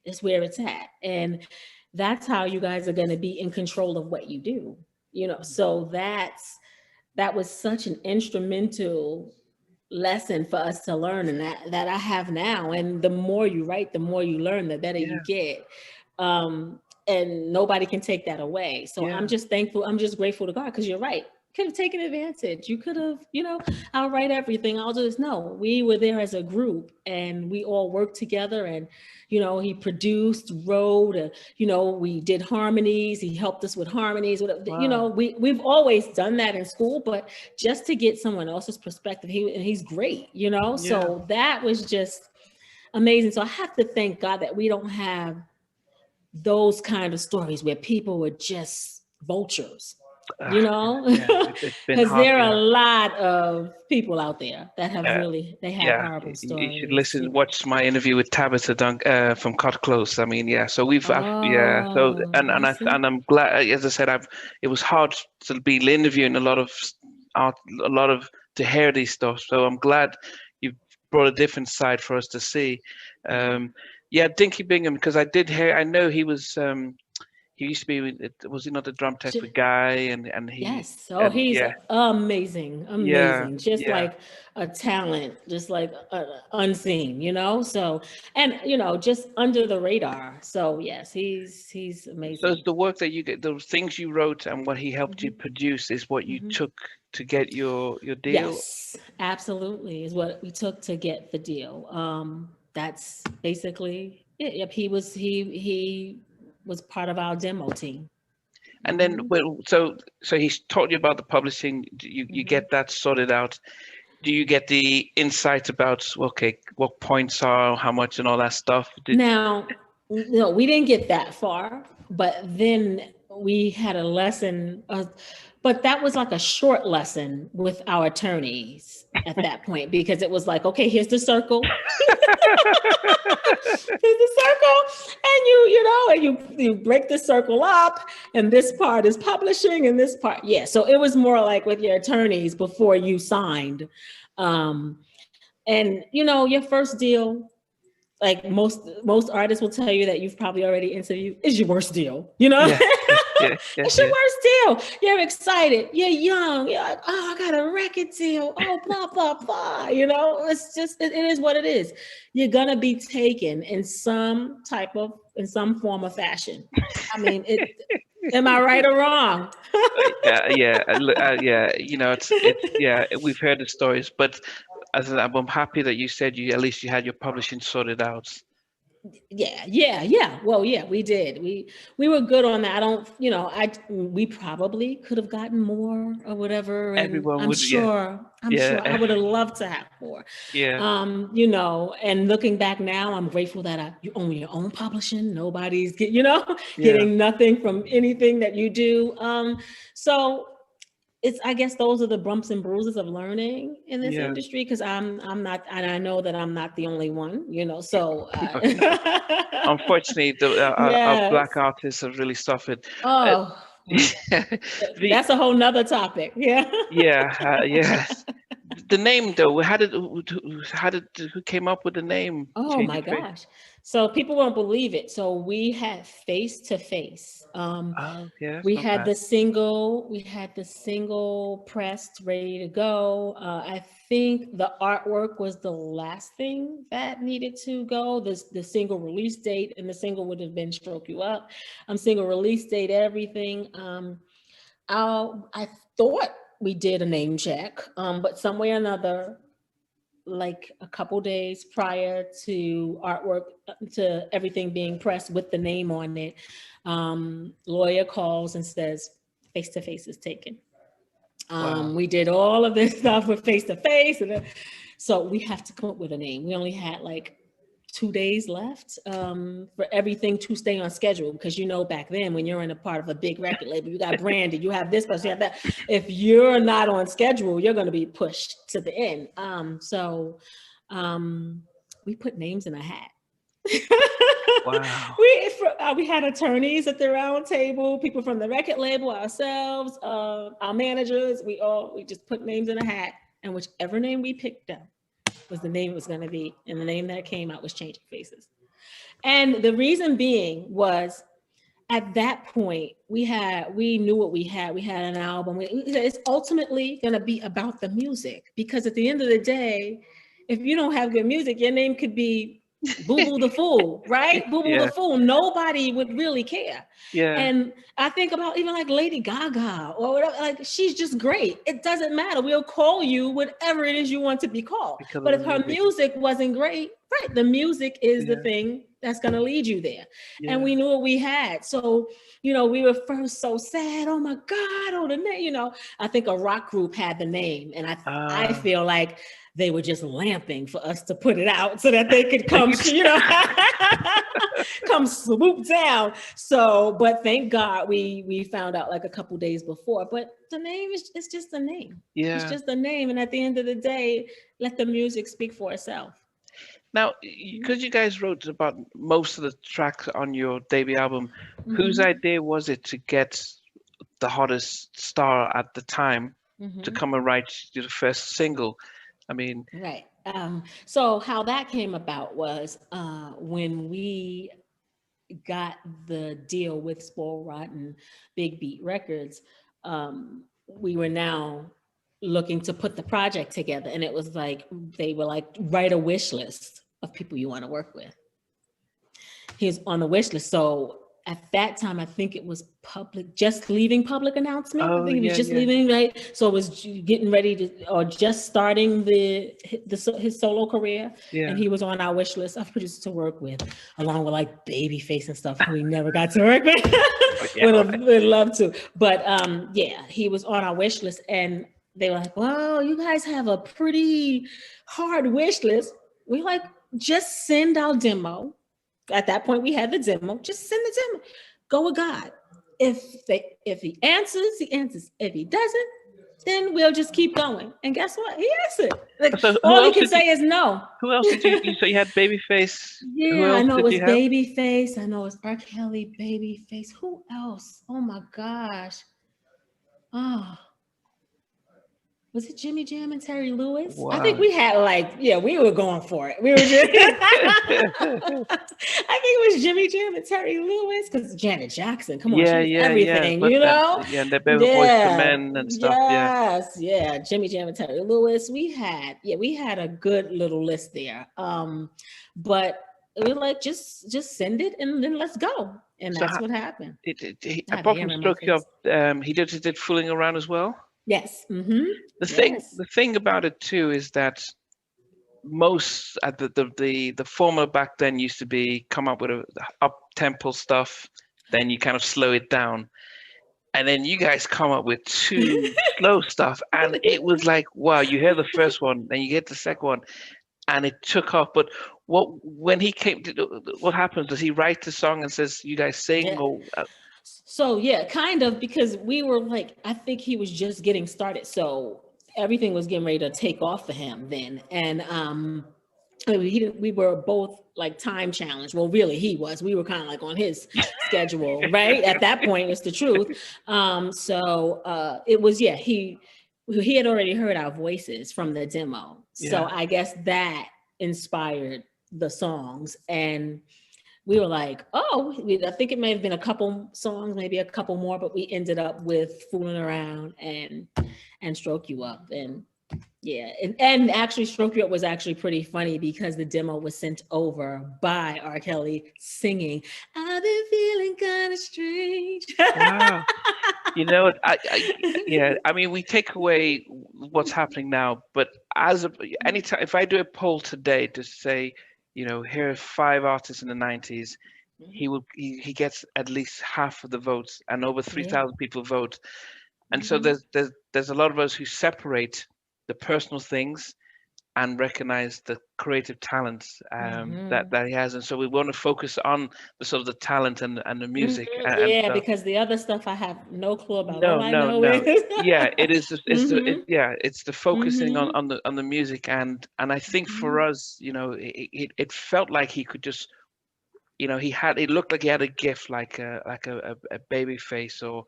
[SPEAKER 2] is where it's at. And that's how you guys are going to be in control of what you do. So that was such an instrumental lesson for us to learn, and that I have now. And the more you write, the more you learn, the better you get. And nobody can take that away. So I'm just thankful. I'm just grateful to God, because you're right. Could have taken advantage. You could have, I'll write everything. I'll do this. No, we were there as a group, and we all worked together. And, he produced, wrote, we did harmonies. He helped us with harmonies.
[SPEAKER 1] Wow.
[SPEAKER 2] We've always done that in school, but just to get someone else's perspective, he's great, So that was just amazing. So I have to thank God that we don't have those kind of stories where people were just vultures,
[SPEAKER 1] It's been
[SPEAKER 2] because
[SPEAKER 1] hard.
[SPEAKER 2] there are
[SPEAKER 1] Yeah.
[SPEAKER 2] a lot of people out there that have
[SPEAKER 1] Uh,
[SPEAKER 2] they have
[SPEAKER 1] yeah,
[SPEAKER 2] horrible
[SPEAKER 1] you should
[SPEAKER 2] stories.
[SPEAKER 1] listen, watch my interview with Tabitha from Cut Close. I mean, yeah. So
[SPEAKER 2] Oh, I see.
[SPEAKER 1] and I'm glad. As I said, it was hard to be interviewing art, a lot of to hear these stuff. So I'm glad you brought a different side for us to see.
[SPEAKER 2] Yeah.
[SPEAKER 1] Yeah, Dinky Bingham, because I did hear. I know he was. He used to be. Was he not the drum tech for Guy? And he.
[SPEAKER 2] Yes. So
[SPEAKER 1] And
[SPEAKER 2] he's
[SPEAKER 1] yeah,
[SPEAKER 2] amazing,
[SPEAKER 1] yeah,
[SPEAKER 2] amazing, just
[SPEAKER 1] yeah.
[SPEAKER 2] like a talent, just like unseen, So, and just under the radar. So yes, he's
[SPEAKER 1] So it's
[SPEAKER 2] amazing.
[SPEAKER 1] the work that you get, those things you wrote, and what he helped you
[SPEAKER 2] Mhm.
[SPEAKER 1] produce is what you
[SPEAKER 2] Mhm.
[SPEAKER 1] took to get your deal.
[SPEAKER 2] Yes, absolutely, is what we took to get the deal. That's basically it. Yep, he was part of our demo team.
[SPEAKER 1] And then,
[SPEAKER 2] Mhm.
[SPEAKER 1] well, so he's taught you about the publishing. You
[SPEAKER 2] Mhm.
[SPEAKER 1] get that sorted out. Do you get the insight about, okay, what points are, how much, and all that stuff?
[SPEAKER 2] Now, no, we didn't get that far, but then we had a lesson, but that was like a short lesson with our attorneys at that point, because it was like, okay, here's the circle. Here's the circle, and you break the circle up, and this part is publishing, and this part, yeah. So it was more like with your attorneys before you signed, and your first deal, like most artists will tell you that you've probably already interviewed, is your worst deal,
[SPEAKER 1] Yeah, Yeah, yeah,
[SPEAKER 2] It's your
[SPEAKER 1] yeah.
[SPEAKER 2] worst deal. You're excited. You're young. You're like, oh, I got a record deal. Oh, blah, blah, blah. It's just, it is what it is. You're going to be taken in in some form or fashion. I mean, am I right or wrong?
[SPEAKER 1] Yeah, yeah, yeah. Yeah. We've heard the stories, but I'm happy that you said you at least you had your publishing sorted out.
[SPEAKER 2] Yeah. Well, yeah, we did. We were good on that. I don't, we probably could have gotten more or whatever. And
[SPEAKER 1] Everyone
[SPEAKER 2] I'm
[SPEAKER 1] would, yeah,
[SPEAKER 2] sure, I'm
[SPEAKER 1] yeah,
[SPEAKER 2] sure I would have loved to have more.
[SPEAKER 1] yeah,
[SPEAKER 2] And looking back now, I'm grateful that you own your own publishing. Nobody's
[SPEAKER 1] yeah,
[SPEAKER 2] getting nothing from anything that you do. So I guess those are the bumps and bruises of learning in this
[SPEAKER 1] yeah.
[SPEAKER 2] industry, because I'm not, and I know that I'm not the only one, so
[SPEAKER 1] No, no. Unfortunately, our
[SPEAKER 2] yes.
[SPEAKER 1] black artists have really suffered. Uh,
[SPEAKER 2] Oh,
[SPEAKER 1] the
[SPEAKER 2] that's a whole nother topic. Yeah.
[SPEAKER 1] Yeah, yes. The name though, how did who came up with the name
[SPEAKER 2] Oh
[SPEAKER 1] Change
[SPEAKER 2] my
[SPEAKER 1] Your Face?
[SPEAKER 2] gosh. So people won't believe it. So we had Face to Face.
[SPEAKER 1] Oh, yeah, that's
[SPEAKER 2] We
[SPEAKER 1] not
[SPEAKER 2] had
[SPEAKER 1] bad.
[SPEAKER 2] the single pressed, ready to go. I think the artwork was the last thing that needed to go. The single release date, and the single would have been Stroke You Up. Single release date, everything. I thought we did a name check, but some way or another, like a couple days prior to artwork, to everything being pressed with the name on it, lawyer calls and says Face to Face is taken.
[SPEAKER 1] Wow.
[SPEAKER 2] We did all of this stuff with Face to Face, and so we have to come up with a name. We only had like 2 days left, for everything to stay on schedule, because back then when you're in a part of a big record label, you got branded, you have this person, you have that. If you're not on schedule, you're going to be pushed to the end. So we put names in a hat.
[SPEAKER 1] Wow.
[SPEAKER 2] We had attorneys at the round table, people from the record label, ourselves, our managers. We just put names in a hat, and whichever name we picked up was the name it was going to be, and the name that came out was Changing Faces. And the reason being was, at that point we knew what we had. We had an album. It's ultimately going to be about the music, because at the end of the day, if you don't have good music, your name could be Boo Boo the Fool, right? Boo Boo the
[SPEAKER 1] Yeah,
[SPEAKER 2] Fool. Nobody would really care.
[SPEAKER 1] yeah.
[SPEAKER 2] And I think about even like Lady Gaga or whatever, like she's just great. It doesn't matter. We'll call you whatever it is you want to be called.
[SPEAKER 1] Because of
[SPEAKER 2] But
[SPEAKER 1] the
[SPEAKER 2] if her
[SPEAKER 1] music.
[SPEAKER 2] music wasn't great, right, the music is the
[SPEAKER 1] Yeah,
[SPEAKER 2] thing that's going to lead you there. And
[SPEAKER 1] yeah.
[SPEAKER 2] we knew what we had. So, we were first so sad. Oh my God, oh the name, I think a rock group had the name. And I
[SPEAKER 1] Ah,
[SPEAKER 2] feel like they were just lamping for us to put it out so that they could come, come swoop down. So, but thank God we found out like a couple days before. But the name it's just a name. It's
[SPEAKER 1] yeah.
[SPEAKER 2] just a name. And at the end of the day, let the music speak for itself.
[SPEAKER 1] Now, because you guys wrote about most of the tracks on your debut album, whose
[SPEAKER 2] Mm-hmm.
[SPEAKER 1] idea was it to get the hottest star at the time to
[SPEAKER 2] Mm-hmm.
[SPEAKER 1] come and write the first single? I mean,
[SPEAKER 2] Right. So how that came about was when we got the deal with Spoil Rotten Big Beat Records, we were now looking to put the project together. And it was like, they were like, write a wish list of people you want to work with. He's on the wish list. So at that time, I think it was just leaving public announcement. I
[SPEAKER 1] oh
[SPEAKER 2] think he was
[SPEAKER 1] yeah,
[SPEAKER 2] just
[SPEAKER 1] yeah,
[SPEAKER 2] leaving, right? So it was getting ready to, or just starting his solo career.
[SPEAKER 1] yeah,
[SPEAKER 2] And he was on our wish list of producers to work with, along with like Babyface and stuff, who we never got to work with.
[SPEAKER 1] oh, yeah.
[SPEAKER 2] Would love to. But yeah, he was on our wish list, and they were like, well, you guys have a pretty hard wish list. We like, just send our demo. At that point, we had the demo. Just send the demo. Go with God. If he answers, he answers. If he doesn't, then we'll just keep going. And guess what? He answered. Like,
[SPEAKER 1] So who
[SPEAKER 2] all he
[SPEAKER 1] else
[SPEAKER 2] can
[SPEAKER 1] did you?
[SPEAKER 2] say is no.
[SPEAKER 1] Who else did you? So you had Babyface. Who
[SPEAKER 2] Yeah, I
[SPEAKER 1] else
[SPEAKER 2] know it
[SPEAKER 1] did
[SPEAKER 2] was
[SPEAKER 1] you have?
[SPEAKER 2] Babyface. I know it's R. Kelly, Babyface. Who else? Oh my gosh. Oh, Was it Jimmy Jam and Terry Lewis?
[SPEAKER 1] Wow.
[SPEAKER 2] I think we had we were going for it. We were just, I think it was Jimmy Jam and Terry Lewis, because Janet Jackson, come on, she was everything,
[SPEAKER 1] But
[SPEAKER 2] you know?
[SPEAKER 1] yeah, and they're both Boys to Men and stuff.
[SPEAKER 2] Yeah. Jimmy Jam and Terry Lewis. We had a good little list there. But we were like, just send it and then let's go. And that's what happened.
[SPEAKER 1] Apart from Stroke You Up, he did Fooling Around as well.
[SPEAKER 2] Yes. Mm-hmm.
[SPEAKER 1] The thing about it too is that most the formula back then used to be come up with a up tempo stuff, then you kind of slow it down, and then you guys come up with two slow stuff, and it was like, wow, you hear the first one, then you get the second one, and it took off. But when he came, what happens? Does he write the song and says, "You guys sing"?
[SPEAKER 2] Yeah.
[SPEAKER 1] Or
[SPEAKER 2] so yeah, kind of, because we were like, I think he was just getting started, so everything was getting ready to take off for him then, and we were both like time challenged. Well, really, he was. We were kind of like on his schedule, right? At that point, it's the truth. It was, he had already heard our voices from the demo, so I guess that inspired the songs, and we were like, I think it may have been a couple songs, maybe a couple more, but we ended up with Fooling Around and Stroke You Up. And yeah, and actually Stroke You Up was actually pretty funny because the demo was sent over by R. Kelly singing, "I've been feeling kind of strange."
[SPEAKER 1] Wow. You know, I mean, we take away what's happening now, but anytime, if I do a poll today to say, here are 5 artists in the 90s, he gets at least half of the votes, and over 3,000 people vote. And so there's a lot of us who separate the personal things and recognize the creative talents that he has, and so we want to focus on the sort of the talent and the music.
[SPEAKER 2] Because the other stuff I have no clue about.
[SPEAKER 1] No. Yeah, it is. It's the focusing on the music, and I think for us, it felt like he could just, it looked like he had a gift, like a baby face or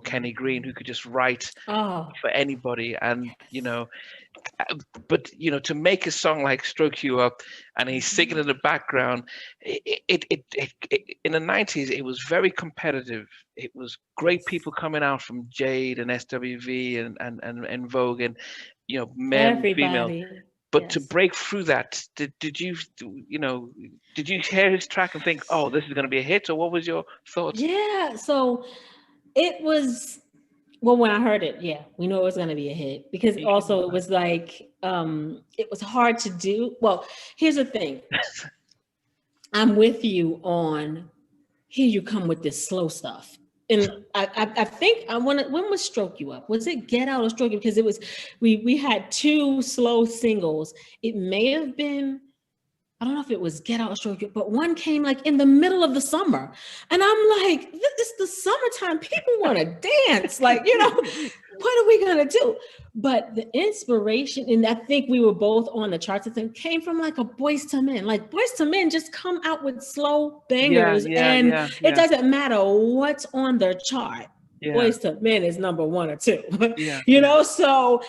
[SPEAKER 1] Kenny Green, who could just write for anybody, and but to make a song like Stroke You Up and he's singing in the background, it in the 90s it was very competitive. It was great people coming out from Jade and SWV and Vogue, and male and female. But to break through that, did you hear his track and think, oh, this is going to be a hit, or what was your thoughts?
[SPEAKER 2] Yeah, so it was, well, when I heard it, we knew it was going to be a hit, because also it was like, it was hard to do. Well, here's the thing. I'm with you on, here you come with this slow stuff. And I think when was Stroke You Up? Was it Get Out or Stroke You Up? Because it was, we had 2 slow singles. It may have been, I don't know if it was Get Out or Stroke You Up, but one came like in the middle of the summer. And I'm like, it's the summertime. People want to dance. Like, what are we going to do? But the inspiration, and I think we were both on the charts, I think, came from like a Boys to Men. Like Boys to Men just come out with slow bangers, it doesn't matter what's on the chart. Boys to Men is number 1 or 2. So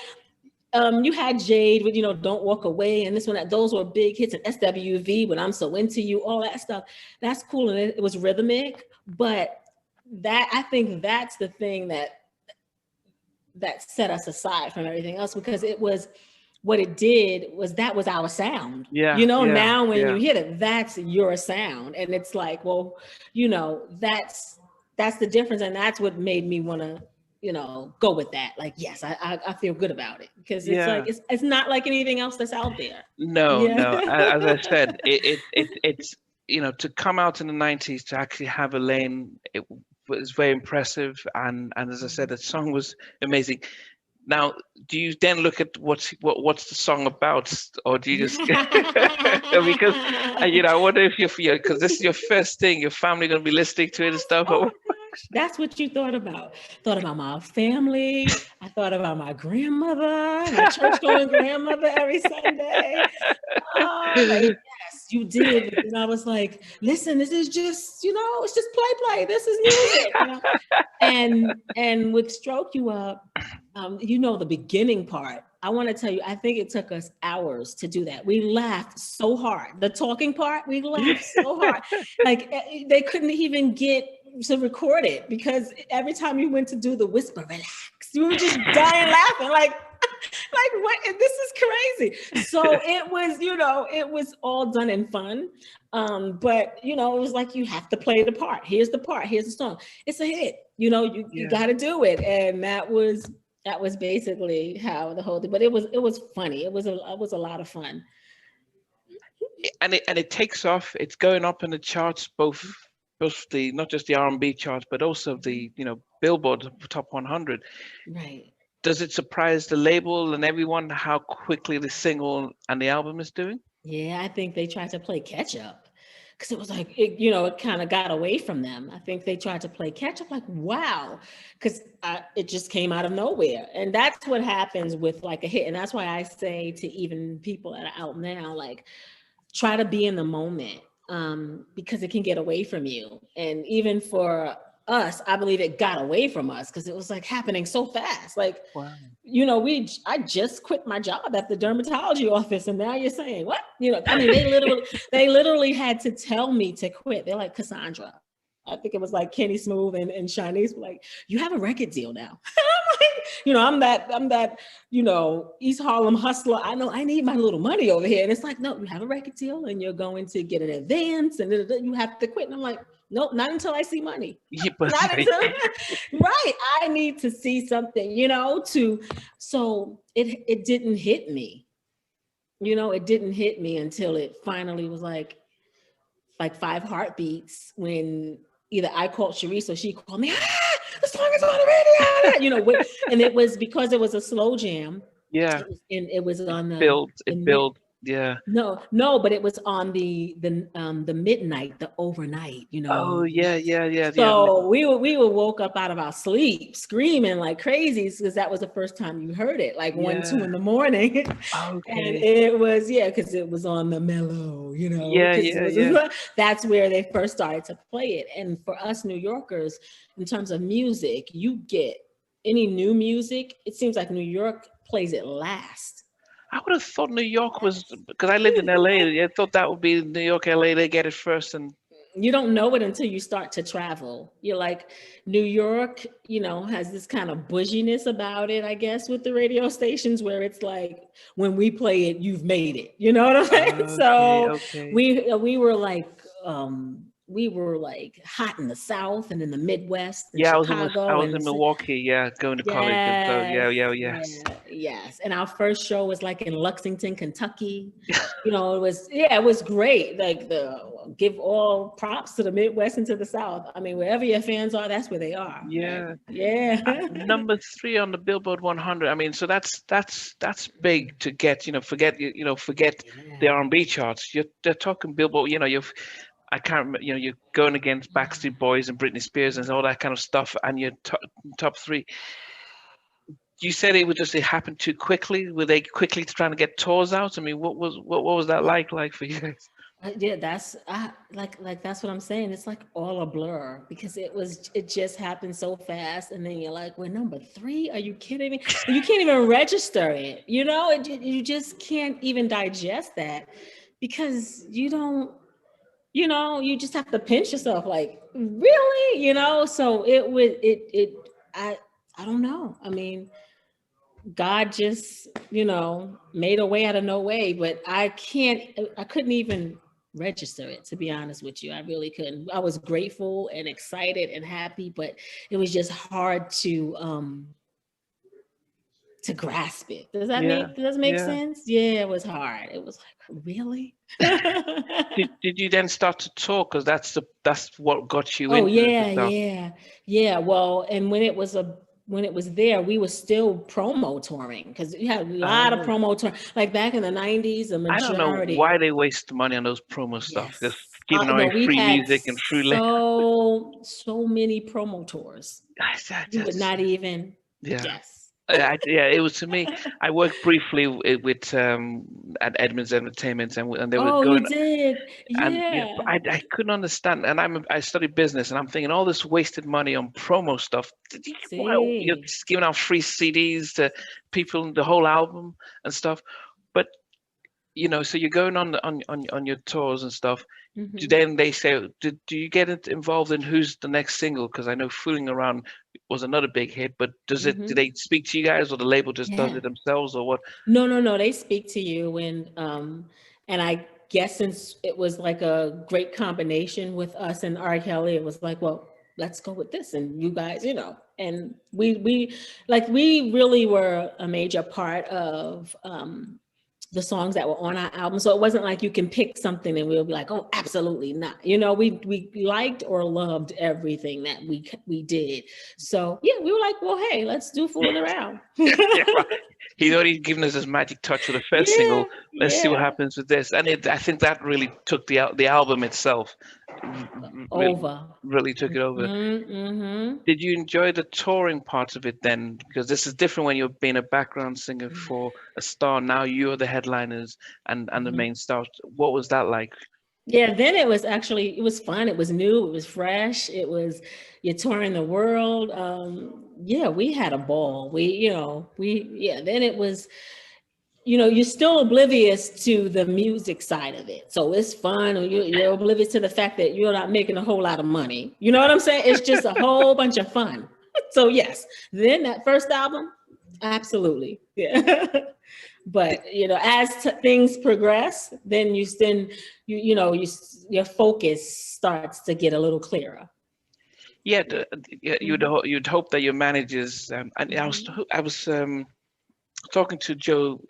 [SPEAKER 2] you had Jade with, Don't Walk Away, and this one, those were big hits, and SWV, When I'm So Into You, all that stuff. That's cool, and it was rhythmic, but I think that's the thing that set us aside from everything else, because it was, what it did was, that was our sound. Now when you hit it, that's your sound, and it's like, well, that's the difference, and that's what made me want to go with that. Like, yes, I feel good about it, because it's like, it's not like anything else that's out there.
[SPEAKER 1] No. As I said, it's to come out in the 90s, to actually have a lane, it was very impressive, and as I said, the song was amazing. Now, do you then look at what's the song about, or do you just because I wonder if you're, because this is your first thing, your family going to be listening to it and stuff.
[SPEAKER 2] Oh, that's what you thought about. Thought about my family. I thought about my grandmother, my church-going grandmother every Sunday. Yes, you did. But then I was like, listen, this is just, it's just play. This is music, And with Stroke You Up, the beginning part, I want to tell you, I think it took us hours to do that. We laughed so hard. The talking part, we laughed so hard. Like they couldn't even get to record it because every time you went to do the whisper, relax, you were just dying laughing. Like what? This is crazy. So it was, it was all done in fun. But it was like, you have to play the part. Here's the part. Here's the song. It's a hit. You got to do it. And that was basically how the whole thing. But it was funny. It was a lot of fun.
[SPEAKER 1] And it takes off. It's going up in the charts, both the not just the R&B charts, but also the Billboard Top 100.
[SPEAKER 2] Right.
[SPEAKER 1] Does it surprise the label and everyone how quickly the single and the album is doing?
[SPEAKER 2] Yeah, I think they tried to play catch up because it was like, it kind of got away from them. I think they tried to play catch up, like, wow, because it just came out of nowhere. And that's what happens with like a hit. And that's why I say to even people that are out now, like, try to be in the moment because it can get away from you. And even for us, I believe it got away from us because it was like happening so fast. Like,
[SPEAKER 1] wow.
[SPEAKER 2] I just quit my job at the dermatology office, and now you're saying what? I mean, they literally had to tell me to quit. They're like, Cassandra, I think it was like Kenny Smooth and Shanice were like, you have a record deal now. I'm that, East Harlem hustler. I know I need my little money over here. And it's like, no, you have a record deal and you're going to get an advance and you have to quit. And I'm like, nope, not until I see money. Not until, right. I need to see something, so it didn't hit me. It didn't hit me until it finally was like 5 heartbeats when either I called Sharice or she called me, the song is on the radio, and it was because it was a slow jam.
[SPEAKER 1] Yeah.
[SPEAKER 2] It was on the
[SPEAKER 1] build. Yeah.
[SPEAKER 2] No, but it was on the midnight, the overnight,
[SPEAKER 1] Oh yeah.
[SPEAKER 2] So we were woke up out of our sleep screaming like crazy because that was the first time you heard it, like 1-2 in the morning.
[SPEAKER 1] Okay.
[SPEAKER 2] And it was because it was on the mellow,
[SPEAKER 1] Yeah.
[SPEAKER 2] That's where they first started to play it. And for us New Yorkers, in terms of music, you get any new music, it seems like New York plays it last.
[SPEAKER 1] I would have thought New York was, because I lived in LA. I thought that would be New York, LA. They get it first, and
[SPEAKER 2] you don't know it until you start to travel. You're like, New York, has this kind of bouginess about it, I guess, with the radio stations where it's like, when we play it, you've made it. You know what I'm saying?
[SPEAKER 1] Okay.
[SPEAKER 2] We were like hot in the South and in the Midwest and
[SPEAKER 1] Chicago. I was in Milwaukee, going to college. And so,
[SPEAKER 2] yes. And our first show was like in Lexington, Kentucky. It was great. Like give all props to the Midwest and to the South. I mean, wherever your fans are, that's where they are.
[SPEAKER 1] Yeah.
[SPEAKER 2] Yeah.
[SPEAKER 1] Number 3 on the Billboard 100. I mean, so that's big to get, forget the R&B charts. They're talking Billboard, I can't remember, you're going against Backstreet Boys and Britney Spears and all that kind of stuff, and you're top 3. You said it happened too quickly. Were they quickly trying to get tours out? I mean, what was that like for you guys?
[SPEAKER 2] Yeah, that's that's what I'm saying. It's like all a blur because it just happened so fast, and then you're like, we're number 3. Are you kidding me? You can't even register it. You just can't even digest that because you don't. You just have to pinch yourself like, really? So I don't know. I mean, God just, made a way out of no way, but I couldn't even register it, to be honest with you. I really couldn't. I was grateful and excited and happy, but it was just hard to grasp it. Does that make sense? Yeah, it was hard. It was like, really?
[SPEAKER 1] Did you then start to talk? Because that's what got you
[SPEAKER 2] into
[SPEAKER 1] it.
[SPEAKER 2] Yeah. Well, and when it was there, we were still promo touring because we had a lot of promo touring. Like back in the 90s, the majority.
[SPEAKER 1] I don't know why they waste money on those promo stuff. Just giving away free music and free
[SPEAKER 2] so many promo tours. You would not even guess.
[SPEAKER 1] Yeah, it was to me. I worked briefly with at Edmunds Entertainment, and they were
[SPEAKER 2] Oh, you
[SPEAKER 1] going,
[SPEAKER 2] did?
[SPEAKER 1] and
[SPEAKER 2] Yeah.
[SPEAKER 1] I couldn't understand. And I studied business, and I'm thinking all this wasted money on promo stuff. Why you're
[SPEAKER 2] See.
[SPEAKER 1] just giving out free CDs to people, the whole album and stuff. But so you're going on your tours and stuff.
[SPEAKER 2] Hmm.
[SPEAKER 1] Then they say, do you get involved in who's the next single? Because I know Fooling Around was another big hit, but do
[SPEAKER 2] Hmm.
[SPEAKER 1] they speak to you guys, or the label just does
[SPEAKER 2] Yeah.
[SPEAKER 1] it themselves, or what?
[SPEAKER 2] No, no, no. They speak to you, and I guess since it was like a great combination with us and R. Kelly, it was like, well, let's go with this, and you guys, and we really were a major part of the songs that were on our album. So it wasn't like you can pick something and we'll be like, oh, absolutely not. We liked or loved everything that we did. So yeah, we were like, well, hey, let's do Fooling Around.
[SPEAKER 1] Yeah, well, he's already given us his magic touch with the first
[SPEAKER 2] Yeah,
[SPEAKER 1] single. Let's see what
[SPEAKER 2] yeah.
[SPEAKER 1] happens with this. And I think that really took the album itself, really,
[SPEAKER 2] Over.
[SPEAKER 1] really took it over.
[SPEAKER 2] Mm-hmm.
[SPEAKER 1] Did you enjoy the touring parts of it then? Because this is different when you're being a background singer for a star. Now you're the headliners and the
[SPEAKER 2] Hmm.
[SPEAKER 1] main stars. What was that like?
[SPEAKER 2] Yeah, then it was fun. It was new. It was fresh. You're touring the world. Yeah, we had a ball. Then it was, you're still oblivious to the music side of it. So it's fun. You're oblivious to the fact that you're not making a whole lot of money. You know what I'm saying? It's just a whole bunch of fun. So yes, then that first album, absolutely. Yeah. But as things progress, then your focus starts to get a little clearer.
[SPEAKER 1] Yeah, yeah,
[SPEAKER 2] Mhm.
[SPEAKER 1] you'd hope that your managers. And
[SPEAKER 2] Mhm.
[SPEAKER 1] I was talking to Joe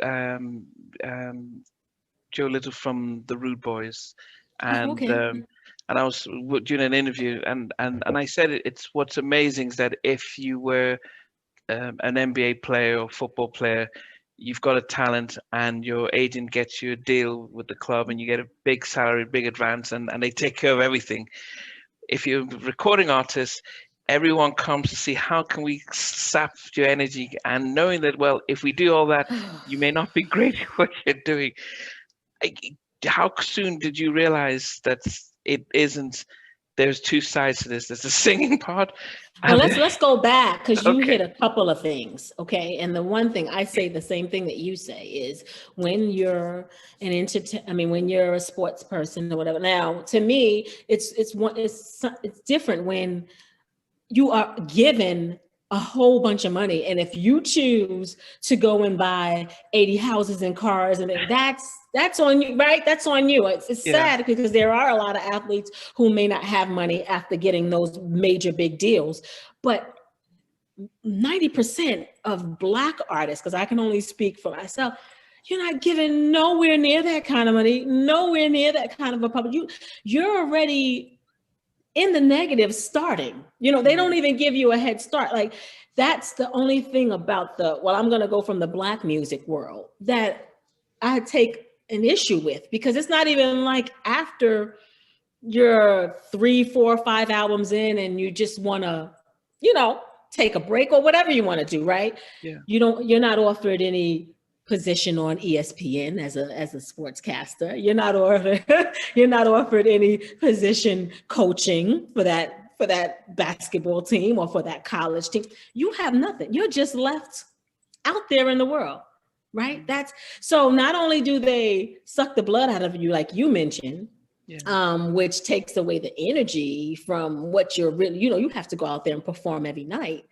[SPEAKER 1] Little from the Rude Boys,
[SPEAKER 2] Oh,
[SPEAKER 1] and
[SPEAKER 2] okay.
[SPEAKER 1] I was doing an interview, and I said it's what's amazing is that if you were an NBA player or football player, you've got a talent, and your agent gets you a deal with the club, and you get a big salary, big advance, and they take care of everything. If you're a recording artist, everyone comes to see how can we sap your energy, and knowing that, well, if we do all that, you may not be great at what you're doing. I- how soon did you realize that it isn't? There's two sides to this. There's the singing part,
[SPEAKER 2] Well,
[SPEAKER 1] and
[SPEAKER 2] let's go back because you
[SPEAKER 1] okay,
[SPEAKER 2] hit a couple of things, okay? And the one thing I say the same thing that you say is when you're when you're a sports person or whatever. Now, to me, it's different when you are given a whole bunch of money, and if you choose to go and buy 80 houses and cars, and that's on you, right? That's on you. It's
[SPEAKER 1] yeah,
[SPEAKER 2] sad because there are a lot of athletes who may not have money after getting those major big deals, but 90% of Black artists, because I can only speak for myself, you're not given nowhere near that kind of money, nowhere near that kind of a public. You're already in the negative starting. They don't even give you a head start. Like, that's the only thing about I'm going to go from the Black music world that I take an issue with, because it's not even like after you're 3, 4, 5 albums in and you just want to, take a break or whatever you want to do, right?
[SPEAKER 1] yeah,
[SPEAKER 2] You're not offered any position on ESPN as a sportscaster. You're not offered any position coaching for that basketball team or for that college team. You have nothing. You're just left out there in the world, right? That's so not only do they suck the blood out of you, like you mentioned,
[SPEAKER 1] yeah,
[SPEAKER 2] which takes away the energy from what you're really, you have to go out there and perform every night.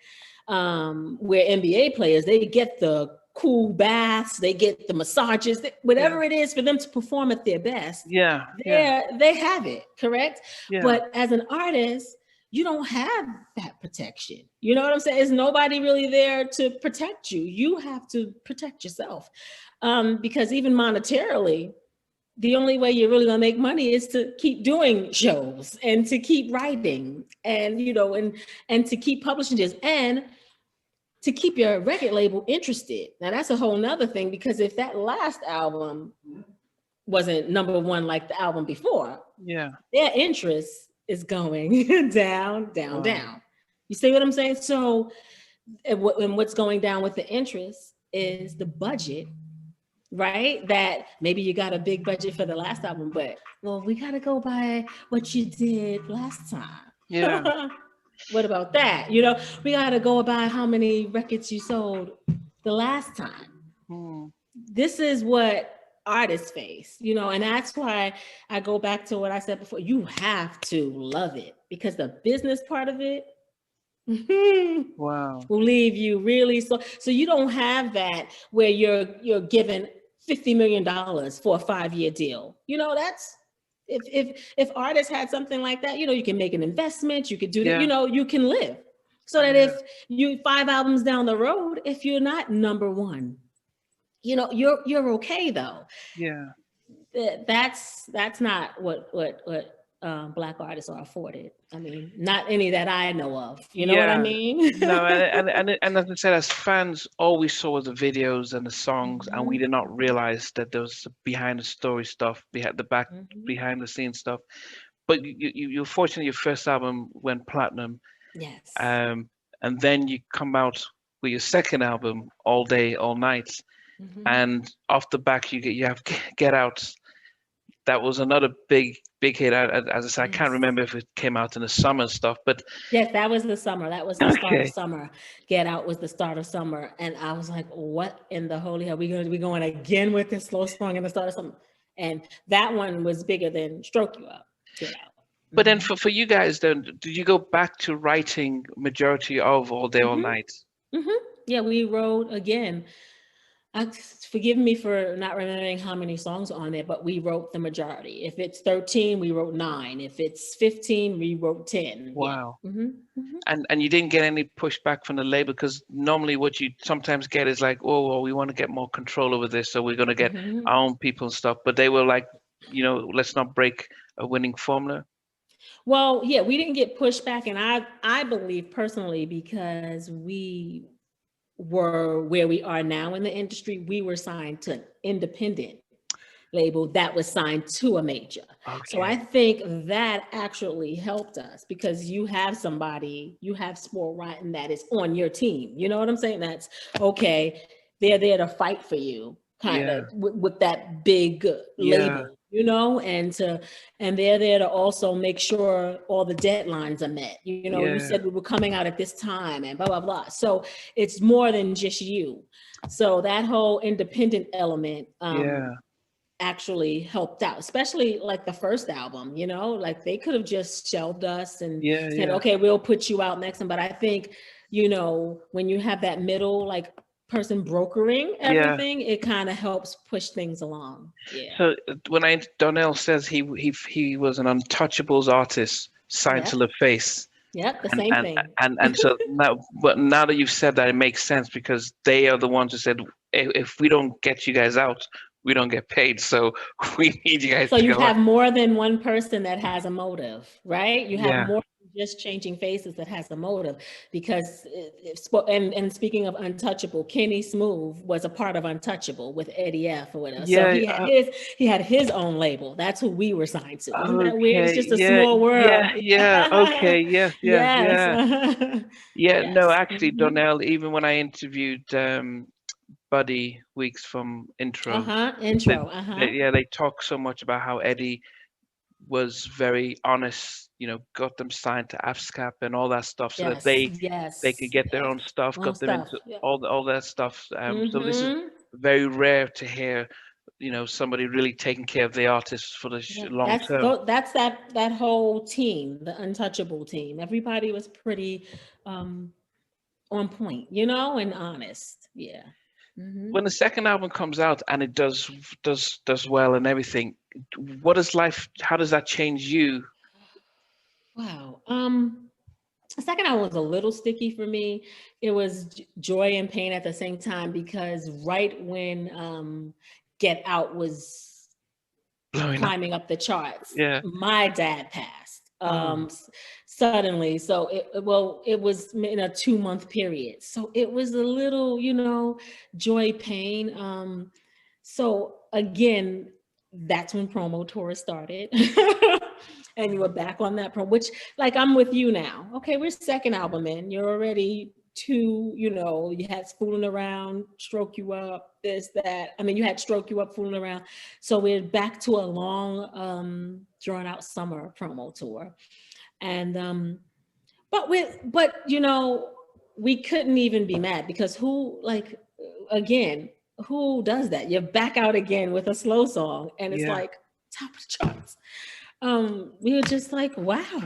[SPEAKER 2] Where NBA players, they get the cool baths, they get the massages,
[SPEAKER 1] yeah,
[SPEAKER 2] whatever it is for them to perform at their best,
[SPEAKER 1] yeah, yeah,
[SPEAKER 2] they have it, correct?
[SPEAKER 1] yeah.
[SPEAKER 2] But as an artist, you don't have that protection. You know what I'm saying? There's nobody really there to protect you. You have to protect yourself. Because even monetarily, the only way you're really gonna make money is to keep doing shows and to keep writing and and to keep publishing this and to keep your record label interested. Now that's a whole nother thing, because if that last album wasn't number one like the album before,
[SPEAKER 1] Yeah.
[SPEAKER 2] their interest is going down, down,
[SPEAKER 1] Wow.
[SPEAKER 2] down. You see what I'm saying? So and what's going down with the interest is the budget, right? That maybe you got a big budget for the last album, but well, we got to go by what you did last
[SPEAKER 1] Yeah.
[SPEAKER 2] time. What about that? You know, we got to go by how many records you sold the last time.
[SPEAKER 1] Hmm.
[SPEAKER 2] This is what artists face, you know, and that's why I go back to what I said before. You have to love it, because the business part of it
[SPEAKER 1] Wow.
[SPEAKER 2] will leave you really so you don't have that where you're given $50 million for a 5-year deal. You know, that's if artists had something like that, you know, you can make an investment, you could do that,
[SPEAKER 1] Yeah.
[SPEAKER 2] you know, you can live. So that
[SPEAKER 1] Yeah.
[SPEAKER 2] if you 5 albums down the road, if you're not number one, you know, you're okay though.
[SPEAKER 1] Yeah.
[SPEAKER 2] That's not what Black artists are afforded. I mean, not any that I know of. You know what I
[SPEAKER 1] Yeah.
[SPEAKER 2] mean?
[SPEAKER 1] No, and as I said, as fans, all we saw was the videos and the songs, and we
[SPEAKER 2] Mhm,
[SPEAKER 1] did not realize that there was behind the story stuff,
[SPEAKER 2] mhm.
[SPEAKER 1] behind the scenes stuff. But you're fortunate your first album went platinum,
[SPEAKER 2] Yes.
[SPEAKER 1] um, and then you come out with your second album, All Day, All Night,
[SPEAKER 2] Mhm.
[SPEAKER 1] and off the back you have Get Out. That was another big hit. As I said, I can't
[SPEAKER 2] Yes.
[SPEAKER 1] remember if it came out in the summer and stuff, but
[SPEAKER 2] Yes, that was the summer. That was the start of
[SPEAKER 1] okay,
[SPEAKER 2] summer. Get Out was the start of summer. And I was like, what in the holy hell? We going to be going again with this slow song in the start of summer. And that one was bigger than Stroke You Up, Get Out.
[SPEAKER 1] but then
[SPEAKER 2] Mhm.
[SPEAKER 1] for you guys, then did you go back to writing majority of All Day, All
[SPEAKER 2] Mhm.
[SPEAKER 1] Night?
[SPEAKER 2] Mhm. Yeah, we wrote again. Forgive me for not remembering how many songs are on there, but we wrote the majority. If it's 13, we wrote 9. If it's 15, we wrote 10. Yeah.
[SPEAKER 1] Wow.
[SPEAKER 2] Hmm. Hmm.
[SPEAKER 1] And you didn't get any pushback from the label, because normally what you sometimes get is like, oh, well, we want to get more control over this, so we're going to get
[SPEAKER 2] Hmm.
[SPEAKER 1] our own people and stuff. But they were like, let's not break a winning formula.
[SPEAKER 2] Well, yeah, we didn't get pushback, and I believe personally, because we were where we are now in the industry, we were signed to an independent label that was signed to a major. So I
[SPEAKER 1] Okay.
[SPEAKER 2] think that actually helped us, because you have somebody, you have Sport Rotten that is on your team. You know what I'm saying? That's okay. They're there to fight for you, kind
[SPEAKER 1] Yeah.
[SPEAKER 2] of with that big
[SPEAKER 1] Yeah.
[SPEAKER 2] label, you know, and they're there to also make sure all the deadlines are met. You know, you
[SPEAKER 1] Yeah.
[SPEAKER 2] said we were coming out at this time and blah blah blah. So it's more than just you. So that whole independent element,
[SPEAKER 1] Yeah.
[SPEAKER 2] actually helped out, especially like the first album, you know, like they could have just shelved us and
[SPEAKER 1] Yeah.
[SPEAKER 2] said,
[SPEAKER 1] Yeah.
[SPEAKER 2] okay, we'll put you out next time. But I think, you know, when you have that middle like person brokering
[SPEAKER 1] Yeah.
[SPEAKER 2] everything, it kind of helps push things along. Yeah.
[SPEAKER 1] So when Donnell says he was an untouchables artist signed to
[SPEAKER 2] Yep.
[SPEAKER 1] the face,
[SPEAKER 2] Yep. The
[SPEAKER 1] and
[SPEAKER 2] same
[SPEAKER 1] and
[SPEAKER 2] thing.
[SPEAKER 1] and so now, but now that you've said that, it makes sense, because they are the ones who said, if we don't get you guys out, we don't get paid. So we need you guys
[SPEAKER 2] So
[SPEAKER 1] to
[SPEAKER 2] you
[SPEAKER 1] go out.
[SPEAKER 2] have more than one person that has a motive, right? You have
[SPEAKER 1] Yeah.
[SPEAKER 2] more than just changing faces that has a motive, because and speaking of Untouchable, Kenny Smooth was a part of Untouchable with Eddie F or whatever. So
[SPEAKER 1] Yeah.
[SPEAKER 2] he had his own label. That's who we were signed to. Isn't that weird? It's
[SPEAKER 1] Okay.
[SPEAKER 2] just a
[SPEAKER 1] Yeah.
[SPEAKER 2] small
[SPEAKER 1] Yeah.
[SPEAKER 2] world.
[SPEAKER 1] Yeah. Okay. Yes. Yes.
[SPEAKER 2] Yes.
[SPEAKER 1] Yeah. Yeah. No,
[SPEAKER 2] Yes.
[SPEAKER 1] actually,
[SPEAKER 2] Mhm.
[SPEAKER 1] Donnell, even when I interviewed Buddy Weeks from Intro,
[SPEAKER 2] Uh-huh.
[SPEAKER 1] they,
[SPEAKER 2] Intro. Uh-huh.
[SPEAKER 1] yeah, they talk so much about how Eddie was very honest, got them signed to ASCAP and all that stuff, so that
[SPEAKER 2] Yes.
[SPEAKER 1] they could
[SPEAKER 2] Yes.
[SPEAKER 1] get their
[SPEAKER 2] Yes.
[SPEAKER 1] own stuff,
[SPEAKER 2] Own
[SPEAKER 1] got them
[SPEAKER 2] stuff.
[SPEAKER 1] into
[SPEAKER 2] Yeah.
[SPEAKER 1] all that stuff. So this is
[SPEAKER 2] Mm-hmm.
[SPEAKER 1] very rare to hear, somebody really taking care of the artist for the
[SPEAKER 2] Yeah,
[SPEAKER 1] long term.
[SPEAKER 2] that's that whole team, the Untouchable team. Everybody was pretty um on point, you know, and honest. Yeah. Hmm.
[SPEAKER 1] When the second album comes out and it does well and everything, what is life? How does that change you?
[SPEAKER 2] Wow. The second album was a little sticky for me. It was joy and pain at the same time, because right when Get Out was
[SPEAKER 1] Blowing up.
[SPEAKER 2] climbing up the charts,
[SPEAKER 1] Yeah.
[SPEAKER 2] my dad passed
[SPEAKER 1] Oh.
[SPEAKER 2] suddenly. So it was in a 2-month period. So it was a little, you know, joy, pain. So again, that's when promo tours started. And you were back on that which, like, I'm with you now. Okay, we're second album in. You're already to, you know, you had Fooling Around, Stroke You Up, this, that. I mean, you had Stroke You Up, Fooling Around. So we're back to a long, drawn out summer promo tour. And, but, you know, we couldn't even be mad because again, who does that? You're back out again with a slow song and it's like top of the charts. We were just like, wow.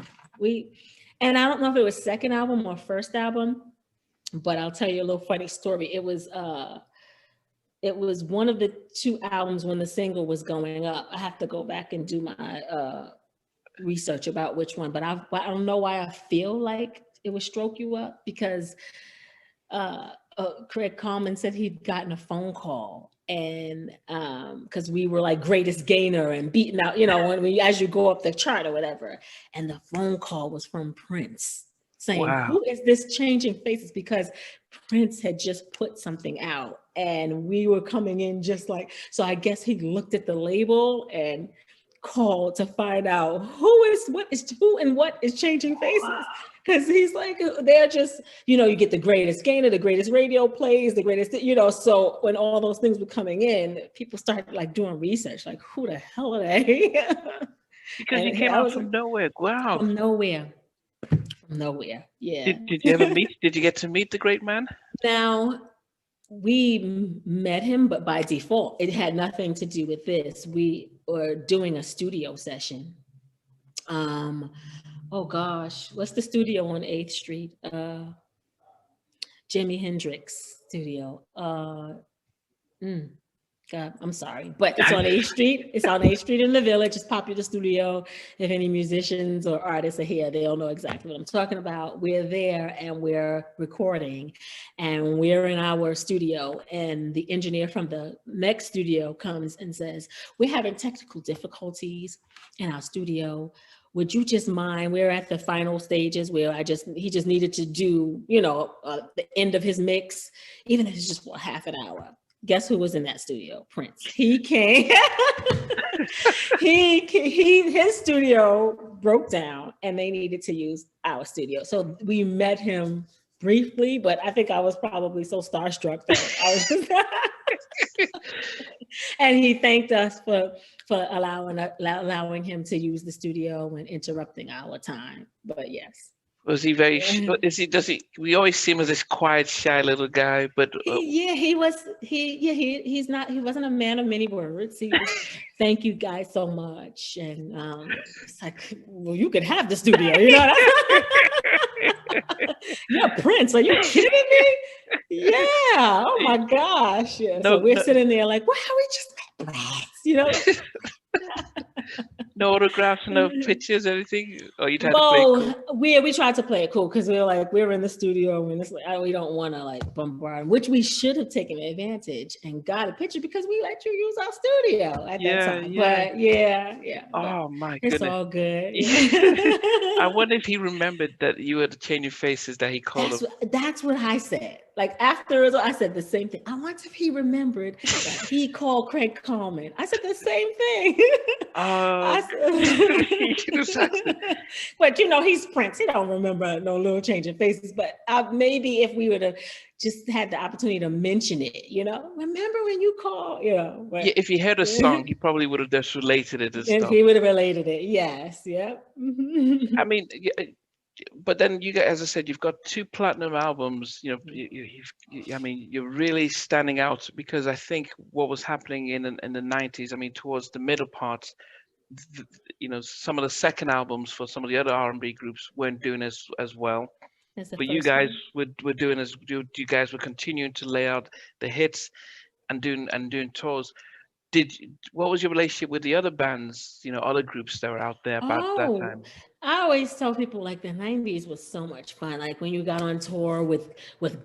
[SPEAKER 2] And I don't know if it was second album or first album, but I'll tell you a little funny story. It was one of the two albums when the single was going up. I have to go back and do my research about which one, but I don't know why I feel like it was Stroke You Up, because Craig Coleman said he'd gotten a phone call, and because we were like greatest gainer and beating out, you know, as you go up the chart or whatever, and the phone call was from Prince saying, who is this Changing Faces? Because Prince had just put something out and we were coming in just like, so I guess he looked at the label and called to find out who and what is Changing Faces. Because he's like, they're just, you know, you get the greatest gainer, the greatest radio plays, the greatest, you know, so when all those things were coming in, people started like doing research, like, who the hell are they?
[SPEAKER 1] Because you came out from nowhere. Wow.
[SPEAKER 2] From nowhere. Yeah.
[SPEAKER 1] Did you ever meet? Did you get to meet the great man?
[SPEAKER 2] Now, we met him, but by default, it had nothing to do with this. We were doing a studio session. Oh gosh, what's the studio on 8th Street? Jimi Hendrix studio. God, I'm sorry, but it's on 8th Street. It's on 8th Street in the Village. It's Popular Studio. If any musicians or artists are here, they'll know exactly what I'm talking about. We're there and we're recording and we're in our studio, and the engineer from the next studio comes and says, we're having technical difficulties in our studio. Would you just mind? We're at the final stages where he just needed to do, you know, the end of his mix, even if it's just for half an hour. Guess who was in that studio? Prince. He came. His studio broke down and they needed to use our studio. So we met him briefly, but I think I was probably so starstruck that I was just and he thanked us for allowing him to use the studio and interrupting our time. But yes.
[SPEAKER 1] Was he very? We always see him as this quiet, shy little guy, but
[SPEAKER 2] he wasn't a man of many words. He was, thank you guys so much, and it's like, well, you could have the studio, you know. Yeah, Prince, are you kidding me? Yeah, oh my gosh, yeah. So we're sitting there like, wow, we just met Prince, you know.
[SPEAKER 1] No autographs, no pictures, anything? Or you tried to play it cool?
[SPEAKER 2] We tried to play it cool because we're in the studio and it's like, we don't want to like bombard, which we should have taken advantage and got a picture because we let you use our studio at that time. Yeah. But yeah.
[SPEAKER 1] Oh my goodness.
[SPEAKER 2] It's all good.
[SPEAKER 1] I wonder if he remembered that you were the Changing Faces that he called him.
[SPEAKER 2] That's what I said. Like afterwards, I said the same thing. I wonder if he remembered that he called Craig Coleman. I said the same thing. But you know, he's Prince. He don't remember no little Changing Faces. But maybe if we would have just had the opportunity to mention it, you know, remember when you called, you know. But,
[SPEAKER 1] if he heard a song, he probably would have just related it and stuff.
[SPEAKER 2] He would have related it. Yes. Yep.
[SPEAKER 1] I mean. But then you get, as I said, you've got 2 platinum albums. You know, I mean, you're really standing out because I think what was happening in the 90s. I mean, towards the middle parts, you know, some of the second albums for some of the other R&B groups weren't doing as well. But you guys were doing you guys were continuing to lay out the hits and doing tours. What was your relationship with the other bands, you know, other groups that were out there about that time?
[SPEAKER 2] I always tell people like the 90s was so much fun. Like when you got on tour with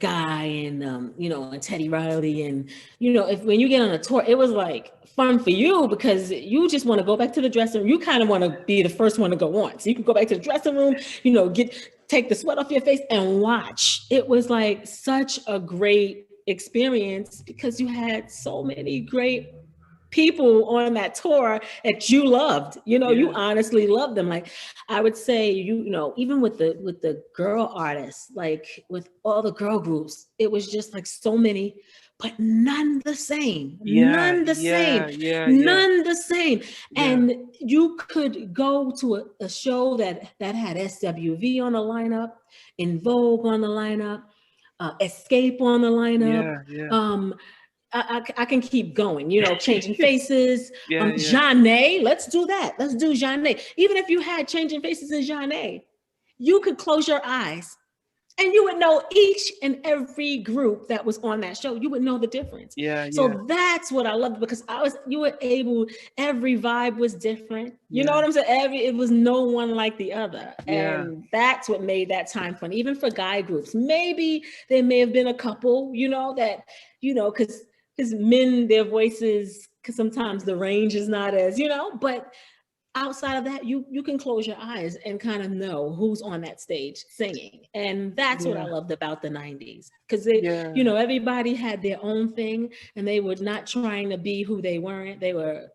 [SPEAKER 2] Guy and you know, and Teddy Riley, and you know, when you get on a tour, it was like fun for you because you just want to go back to the dressing room. You kind of want to be the first one to go on, so you can go back to the dressing room, you know, take the sweat off your face and watch. It was like such a great experience because you had so many great people on that tour that you loved, you
[SPEAKER 1] Yeah.
[SPEAKER 2] honestly loved them. Like I would say, even with the girl artists, like with all the girl groups, it was just like so many, but none the same,
[SPEAKER 1] Yeah.
[SPEAKER 2] none the same,
[SPEAKER 1] Yeah. Yeah. Yeah.
[SPEAKER 2] none the same.
[SPEAKER 1] Yeah.
[SPEAKER 2] And you could go to a show that had SWV on the lineup, In Vogue on the lineup, Escape on the lineup.
[SPEAKER 1] Yeah. Yeah.
[SPEAKER 2] I can keep going, Changing Faces,
[SPEAKER 1] Yeah. Yeah.
[SPEAKER 2] Jeanne, let's do that. Let's do Jeanne. Even if you had Changing Faces and Jeanne, you could close your eyes and you would know each and every group that was on that show. You would know the difference.
[SPEAKER 1] Yeah. Yeah.
[SPEAKER 2] So that's what I loved, because you were able, every vibe was different. You know
[SPEAKER 1] Yeah.
[SPEAKER 2] what I'm saying? It was no one like the other.
[SPEAKER 1] Yeah.
[SPEAKER 2] And that's what made that time fun. Even for guy groups, maybe there may have been a couple, that, because men, their voices, because sometimes the range is not as, but outside of that, you can close your eyes and kind of know who's on that stage singing. And that's what I
[SPEAKER 1] Yeah.
[SPEAKER 2] loved about the 90s, because
[SPEAKER 1] Yeah.
[SPEAKER 2] everybody had their own thing, and they were not trying to be who they weren't. They were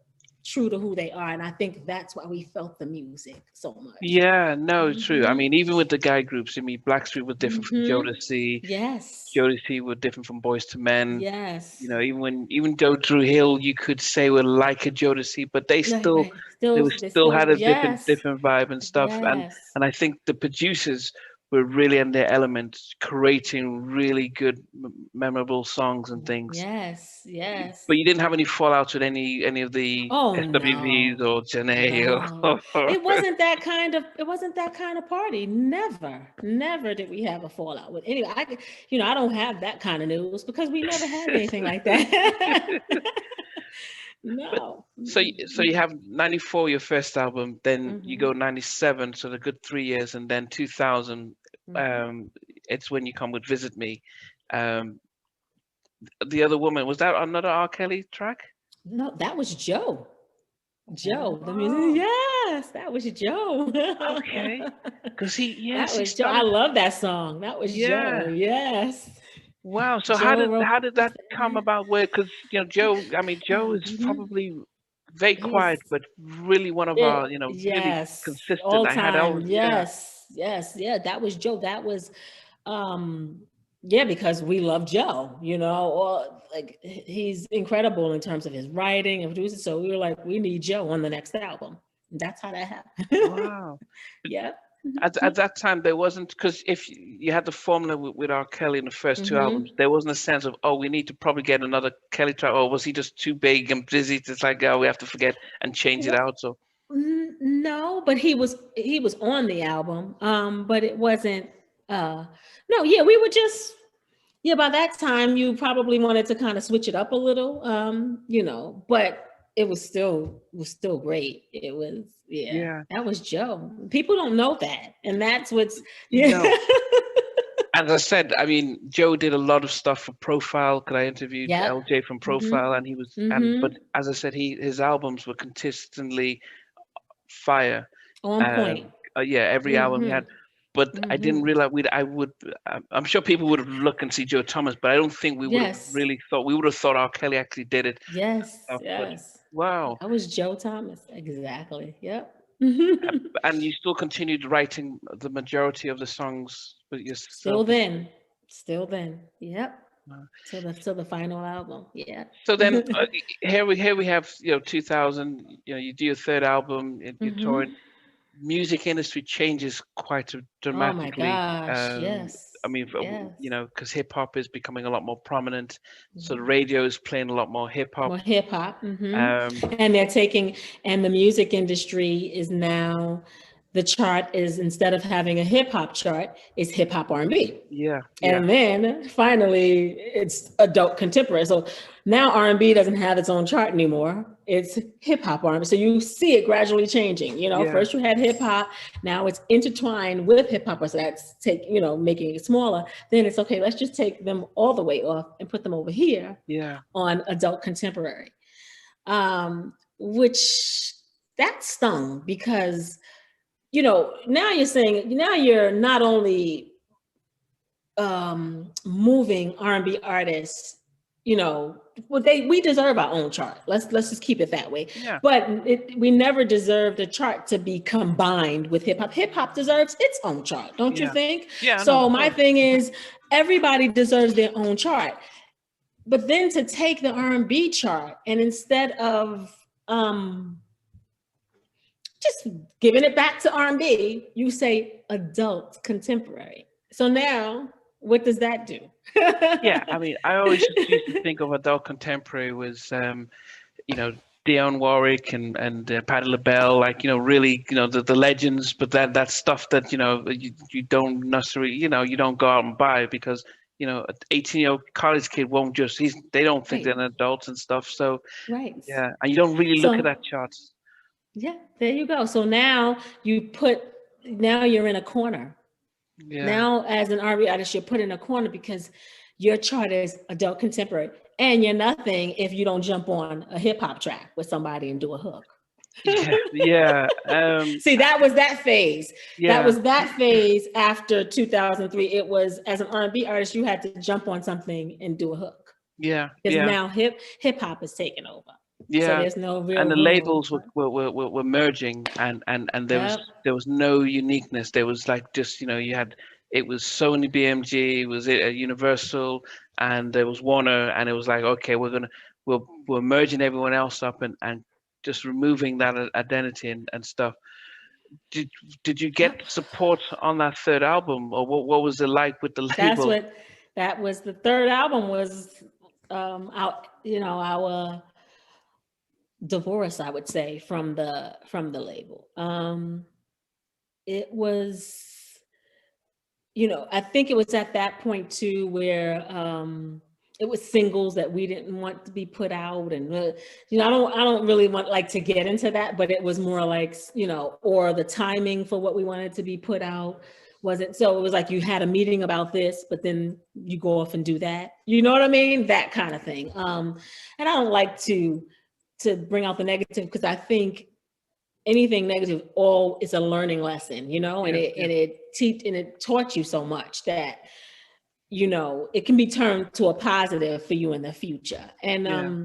[SPEAKER 2] true to who they are. And I think that's why we felt the music so much.
[SPEAKER 1] Yeah, no, true. I
[SPEAKER 2] Mm-hmm.
[SPEAKER 1] mean, even with the guy groups, I mean, Blackstreet was different from
[SPEAKER 2] Mm-hmm.
[SPEAKER 1] Jodeci.
[SPEAKER 2] Yes.
[SPEAKER 1] Jodeci were different from Boys to Men.
[SPEAKER 2] Yes.
[SPEAKER 1] Even though Drew Hill, you could say were like a Jodeci, but
[SPEAKER 2] Right, right. They
[SPEAKER 1] still had
[SPEAKER 2] still,
[SPEAKER 1] a
[SPEAKER 2] yes.
[SPEAKER 1] different vibe and stuff.
[SPEAKER 2] Yes.
[SPEAKER 1] And I think the producers were really in their element, creating really good, memorable songs and things.
[SPEAKER 2] Yes. Yes.
[SPEAKER 1] But you didn't have any fallouts with any of the
[SPEAKER 2] Oh
[SPEAKER 1] SWVs
[SPEAKER 2] no,
[SPEAKER 1] or Janae
[SPEAKER 2] no.
[SPEAKER 1] or
[SPEAKER 2] It wasn't that kind of party. Never did we have a fallout with anyway. I don't have that kind of news because we never had anything like that.
[SPEAKER 1] But
[SPEAKER 2] No.
[SPEAKER 1] so you have 94, your first album, then you
[SPEAKER 2] Mm-hmm.
[SPEAKER 1] go 97, so the good 3 years, and then 2000,
[SPEAKER 2] Mm-hmm.
[SPEAKER 1] it's when you come with Visit Me. Um, the Other Woman, was that another R. Kelly track?
[SPEAKER 2] No, that was Joe. Joe, the music.
[SPEAKER 1] Oh,
[SPEAKER 2] Yes, that was Joe.
[SPEAKER 1] okay. Because
[SPEAKER 2] That
[SPEAKER 1] he
[SPEAKER 2] was Joe. I
[SPEAKER 1] started,
[SPEAKER 2] love that song. That was Joe.
[SPEAKER 1] yeah.
[SPEAKER 2] Yes.
[SPEAKER 1] Wow. So
[SPEAKER 2] Joe
[SPEAKER 1] how did that come
[SPEAKER 2] wrote.
[SPEAKER 1] about? Where, because Joe is
[SPEAKER 2] Mhm.
[SPEAKER 1] probably very quiet,
[SPEAKER 2] He's
[SPEAKER 1] but really one of our, really
[SPEAKER 2] yes,
[SPEAKER 1] consistent.
[SPEAKER 2] all
[SPEAKER 1] I had
[SPEAKER 2] time.
[SPEAKER 1] always, yeah,
[SPEAKER 2] Yes, yes, yeah. That was Joe. That was um yeah, because we love Joe, or like he's incredible in terms of his writing and producing. So we were like, we need Joe on the next album. That's how that happened.
[SPEAKER 1] wow.
[SPEAKER 2] Yeah.
[SPEAKER 1] At that time, there wasn't, because if you had the formula with R. Kelly in the first two albums,
[SPEAKER 2] Mm-hmm.
[SPEAKER 1] there wasn't a sense of, oh, we need to probably get another Kelly track, or was he just too big and busy? It's like, oh, we have to forget and change it out. So
[SPEAKER 2] No, but he was on the album. But it wasn't no, yeah, we were just by that time you probably wanted to kind of switch it up a little. But it was still great. It was, yeah,
[SPEAKER 1] yeah,
[SPEAKER 2] that was Joe. People don't know that. And that's what's yeah.
[SPEAKER 1] no. As I said, I mean, Joe did a lot of stuff for Profile, because I interviewed
[SPEAKER 2] Yep.
[SPEAKER 1] LJ from
[SPEAKER 2] Mm-hmm.
[SPEAKER 1] Profile, and but
[SPEAKER 2] Mm-hmm.
[SPEAKER 1] as I said, his albums were consistently fire.
[SPEAKER 2] On point.
[SPEAKER 1] Yeah, every album he
[SPEAKER 2] Mm-hmm.
[SPEAKER 1] had. But I didn't
[SPEAKER 2] Mm-hmm.
[SPEAKER 1] realize I would. I'm sure people would have looked and see Joe Thomas, but I don't think we would have
[SPEAKER 2] Yes.
[SPEAKER 1] really thought. We would have thought R. Kelly actually did it.
[SPEAKER 2] Yes.
[SPEAKER 1] But
[SPEAKER 2] Yes.
[SPEAKER 1] wow,
[SPEAKER 2] That was Joe Thomas. Exactly. Yep.
[SPEAKER 1] and you still continued writing the majority of the songs with yourself.
[SPEAKER 2] Still then. Still then. Yep.
[SPEAKER 1] Wow.
[SPEAKER 2] Till the final album. Yeah.
[SPEAKER 1] So then here we have 2000. You do your third album. You're touring.
[SPEAKER 2] Hmm.
[SPEAKER 1] Music industry changes quite
[SPEAKER 2] Oh my
[SPEAKER 1] dramatically.
[SPEAKER 2] gosh.
[SPEAKER 1] I
[SPEAKER 2] Yes.
[SPEAKER 1] mean,
[SPEAKER 2] Yes.
[SPEAKER 1] because hip hop is becoming a lot more prominent, so the
[SPEAKER 2] Mhm.
[SPEAKER 1] radio is playing a lot more hip
[SPEAKER 2] More
[SPEAKER 1] hop.
[SPEAKER 2] hip hop. Hmm.
[SPEAKER 1] Um,
[SPEAKER 2] And the music industry is now, the chart is, instead of having a hip hop chart, is hip hop R&B.
[SPEAKER 1] yeah, yeah,
[SPEAKER 2] And then finally it's adult contemporary. So now R&B doesn't have its own chart anymore. It's hip hop R&B. So you see it gradually changing.
[SPEAKER 1] yeah,
[SPEAKER 2] First you had hip hop, now it's intertwined with hip hop. So that's making it smaller. Then it's okay, let's just take them all the way off and put them over here
[SPEAKER 1] yeah,
[SPEAKER 2] on adult contemporary. Which that stung, because now you're not only moving R&B artists you know, well, we deserve our own chart. Let's just keep it that way.
[SPEAKER 1] Yeah.
[SPEAKER 2] But we never deserved a chart to be combined with hip hop. Hip hop deserves its own chart, don't you think?
[SPEAKER 1] Yeah.
[SPEAKER 2] So
[SPEAKER 1] No,
[SPEAKER 2] my thing is, everybody deserves their own chart. But then to take the R&B chart and instead of just giving it back to R&B, you say adult contemporary. So now, what does that do?
[SPEAKER 1] Yeah, I mean, I always used to think of adult contemporary was, you know, Dionne Warwick and Patti LaBelle, like, you know, really, you know, the legends, but that stuff that, you know, you don't necessarily, you know, you don't go out and buy because, you know, an 18-year-old college kid won't just, they don't think
[SPEAKER 2] Right.
[SPEAKER 1] they're adults and stuff. So,
[SPEAKER 2] Right.
[SPEAKER 1] yeah, and you don't really look at
[SPEAKER 2] So
[SPEAKER 1] that chart.
[SPEAKER 2] yeah, there you go. So now now you're in a corner.
[SPEAKER 1] Yeah.
[SPEAKER 2] Now, as an R&B artist, you're put in a corner because your chart is adult contemporary, and you're nothing if you don't jump on a hip hop track with somebody and do a hook.
[SPEAKER 1] Yeah, yeah,
[SPEAKER 2] See, that was that phase. That
[SPEAKER 1] yeah,
[SPEAKER 2] was that phase after 2003. It was, as an R&B artist, you had to jump on something and do a hook
[SPEAKER 1] yeah,
[SPEAKER 2] because
[SPEAKER 1] yeah,
[SPEAKER 2] now hip hop is taking over. So
[SPEAKER 1] yeah.
[SPEAKER 2] there's no
[SPEAKER 1] And
[SPEAKER 2] real
[SPEAKER 1] the
[SPEAKER 2] room.
[SPEAKER 1] labels were merging, and
[SPEAKER 2] Yep.
[SPEAKER 1] there was no uniqueness. There was like just, you know, you had, it was Sony BMG, it was Universal, and there was Warner, and it was like, okay, we're merging everyone else up and just removing that identity and stuff. Did did you
[SPEAKER 2] Yep.
[SPEAKER 1] get support on that third album, or what was it like with the
[SPEAKER 2] That's
[SPEAKER 1] label?
[SPEAKER 2] what that was. The third album was our divorce, I would say, from the label. It was, I think it was at that point too where it was singles that we didn't want to be put out, and I don't really want like to get into that, but it was more like, or the timing for what we wanted to be put out wasn't, so it was like you had a meeting about this, but then you go off and do that, you know what I mean, that kind of thing. And I don't like to bring out the negative, because I think anything negative all is a learning lesson, and
[SPEAKER 1] Yeah,
[SPEAKER 2] it
[SPEAKER 1] yeah,
[SPEAKER 2] and it taught you so much that it can be turned to a positive for you in the future. And
[SPEAKER 1] yeah.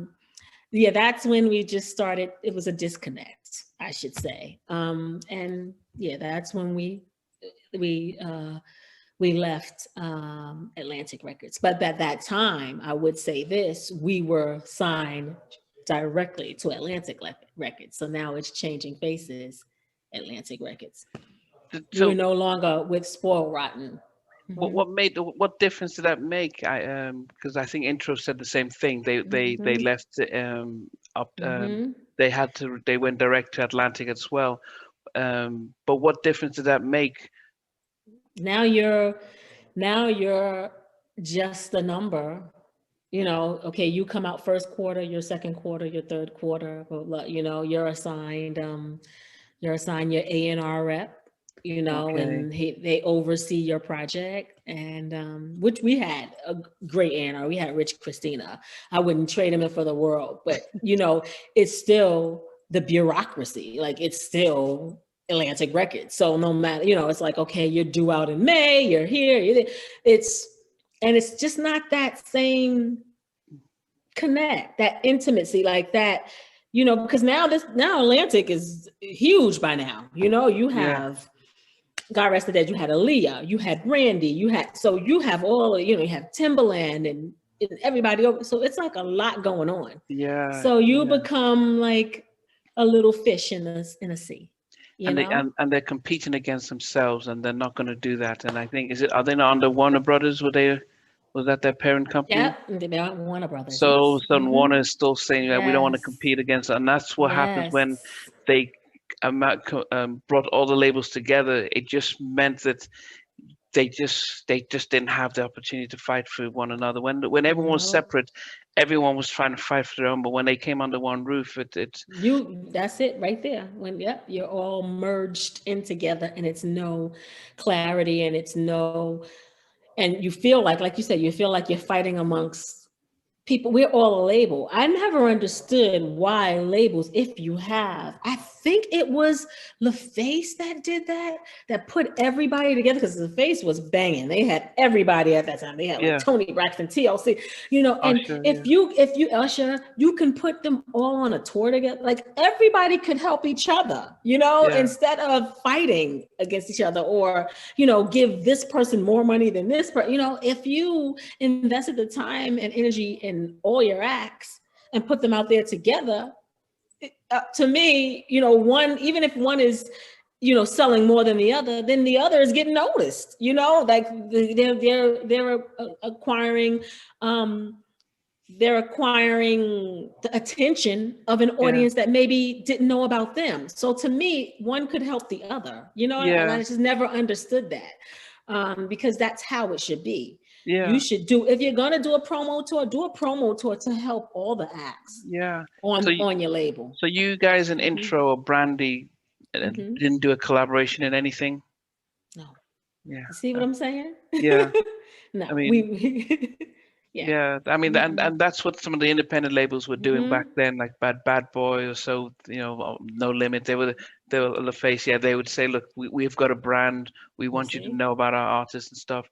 [SPEAKER 2] yeah, that's when we just started. It was a disconnect, I should say. And yeah, that's when we left Atlantic Records. But at that time, I would say this: we were signed directly to Atlantic Records. So now it's changing faces. Atlantic Records. We're
[SPEAKER 1] So
[SPEAKER 2] no longer with Spoil Rotten. Mm-hmm.
[SPEAKER 1] what difference did that make? Because I think Intro said the same thing. They
[SPEAKER 2] Mm-hmm.
[SPEAKER 1] left up.
[SPEAKER 2] Mm-hmm.
[SPEAKER 1] They went direct to Atlantic as well. But what difference did that make?
[SPEAKER 2] Now you're just a number. Okay, you come out first quarter, your second quarter, your third quarter, but you're assigned your A&R rep,
[SPEAKER 1] Okay.
[SPEAKER 2] and they oversee your project, and which we had a great A&R. We had Rich Christina. I wouldn't trade him in for the world, but it's still the bureaucracy. Like, it's still Atlantic Records. So no matter, it's like, okay, you're due out in May, you're here, it's just not that same connect, that intimacy, like that, because now Atlantic is huge by now. You
[SPEAKER 1] Yeah.
[SPEAKER 2] have, God rest the dead, you had Aaliyah, you had Brandy, you have all, you have Timberland and everybody over. So it's like a lot going on.
[SPEAKER 1] Yeah.
[SPEAKER 2] So you
[SPEAKER 1] Yeah.
[SPEAKER 2] become like a little fish in a sea,
[SPEAKER 1] And they're competing against themselves, and they're not going to do that. And I think, are they not under Warner Brothers? Was that their parent company?
[SPEAKER 2] Yeah, they're Warner Brothers,
[SPEAKER 1] So all of
[SPEAKER 2] yes.
[SPEAKER 1] a sudden,
[SPEAKER 2] Mm-hmm.
[SPEAKER 1] Warner is still saying that we don't want to
[SPEAKER 2] Yes.
[SPEAKER 1] compete against, and that's what happens
[SPEAKER 2] Yes.
[SPEAKER 1] when they brought all the labels together. It just meant that they just didn't have the opportunity to fight for one another. When everyone was
[SPEAKER 2] No.
[SPEAKER 1] separate, everyone was trying to fight for their own. But when they came under one roof,
[SPEAKER 2] That's it right there. You're all merged in together, and it's no clarity, and it's no, and you feel like you said, you feel like you're fighting amongst people, we're all a label. I never understood why labels, if you have, I think it was LaFace that did that, that put everybody together, because LaFace was banging. They had everybody at that time. They had like
[SPEAKER 1] Yeah.
[SPEAKER 2] Tony Braxton, TLC, you know, and
[SPEAKER 1] Usher,
[SPEAKER 2] if you Usher, you can put them all on a tour together. Like everybody could help each other, you know,
[SPEAKER 1] yeah.
[SPEAKER 2] instead of fighting against each other, or, you know, give this person more money than this person. You know, if you invested the time and energy in all your acts and put them out there together, to me, you know, one, even if one is, you know, selling more than the other, then the other is getting noticed, you know, like they're acquiring, they're acquiring the attention of an audience that maybe didn't know about them. So to me, one could help the other, you know, and I just never understood that, because that's how it should be.
[SPEAKER 1] Yeah.
[SPEAKER 2] You should do, if you're going to do a promo tour to help all the acts on your label.
[SPEAKER 1] So you guys in Intro or Brandy didn't do a collaboration in anything?
[SPEAKER 2] No.
[SPEAKER 1] Yeah.
[SPEAKER 2] You see what I'm saying?
[SPEAKER 1] Yeah.
[SPEAKER 2] No,
[SPEAKER 1] I mean,
[SPEAKER 2] yeah.
[SPEAKER 1] I mean, and that's what some of the independent labels were doing back then, like Bad Boy or so, you know, No Limit. They were the face. Yeah, they would say, look, we've got a brand. We want you to know about our artists and stuff.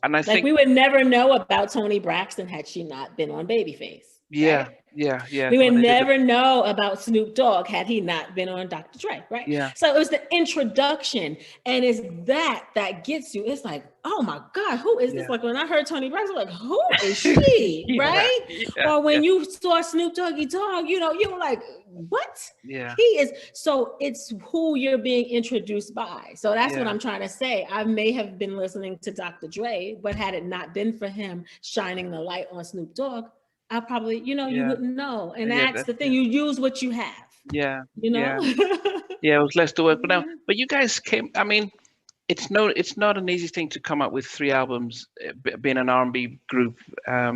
[SPEAKER 1] And I think
[SPEAKER 2] we would never know about Tony Braxton had she not been on Babyface.
[SPEAKER 1] Yeah,
[SPEAKER 2] right?
[SPEAKER 1] yeah.
[SPEAKER 2] We would never know about Snoop Dogg had he not been on Dr. Dre, right?
[SPEAKER 1] Yeah.
[SPEAKER 2] So it was the introduction, and it's that gets you. It's like, oh my God, who is this? Like when I heard Tony Braxton, like, who is she, right? Or when you saw Snoop Doggy Dogg, you know, you were like, what?
[SPEAKER 1] Yeah.
[SPEAKER 2] He is. So it's who you're being introduced by. So that's what I'm trying to say. I may have been listening to Dr. Dre, but had it not been for him shining the light on Snoop Dogg, I probably, you know, you wouldn't know. And that's the thing. You use what you have.
[SPEAKER 1] Yeah.
[SPEAKER 2] You know?
[SPEAKER 1] Yeah, it was less to work. But you guys came, I mean, it's not an easy thing to come up with 3 albums, being an R&B group,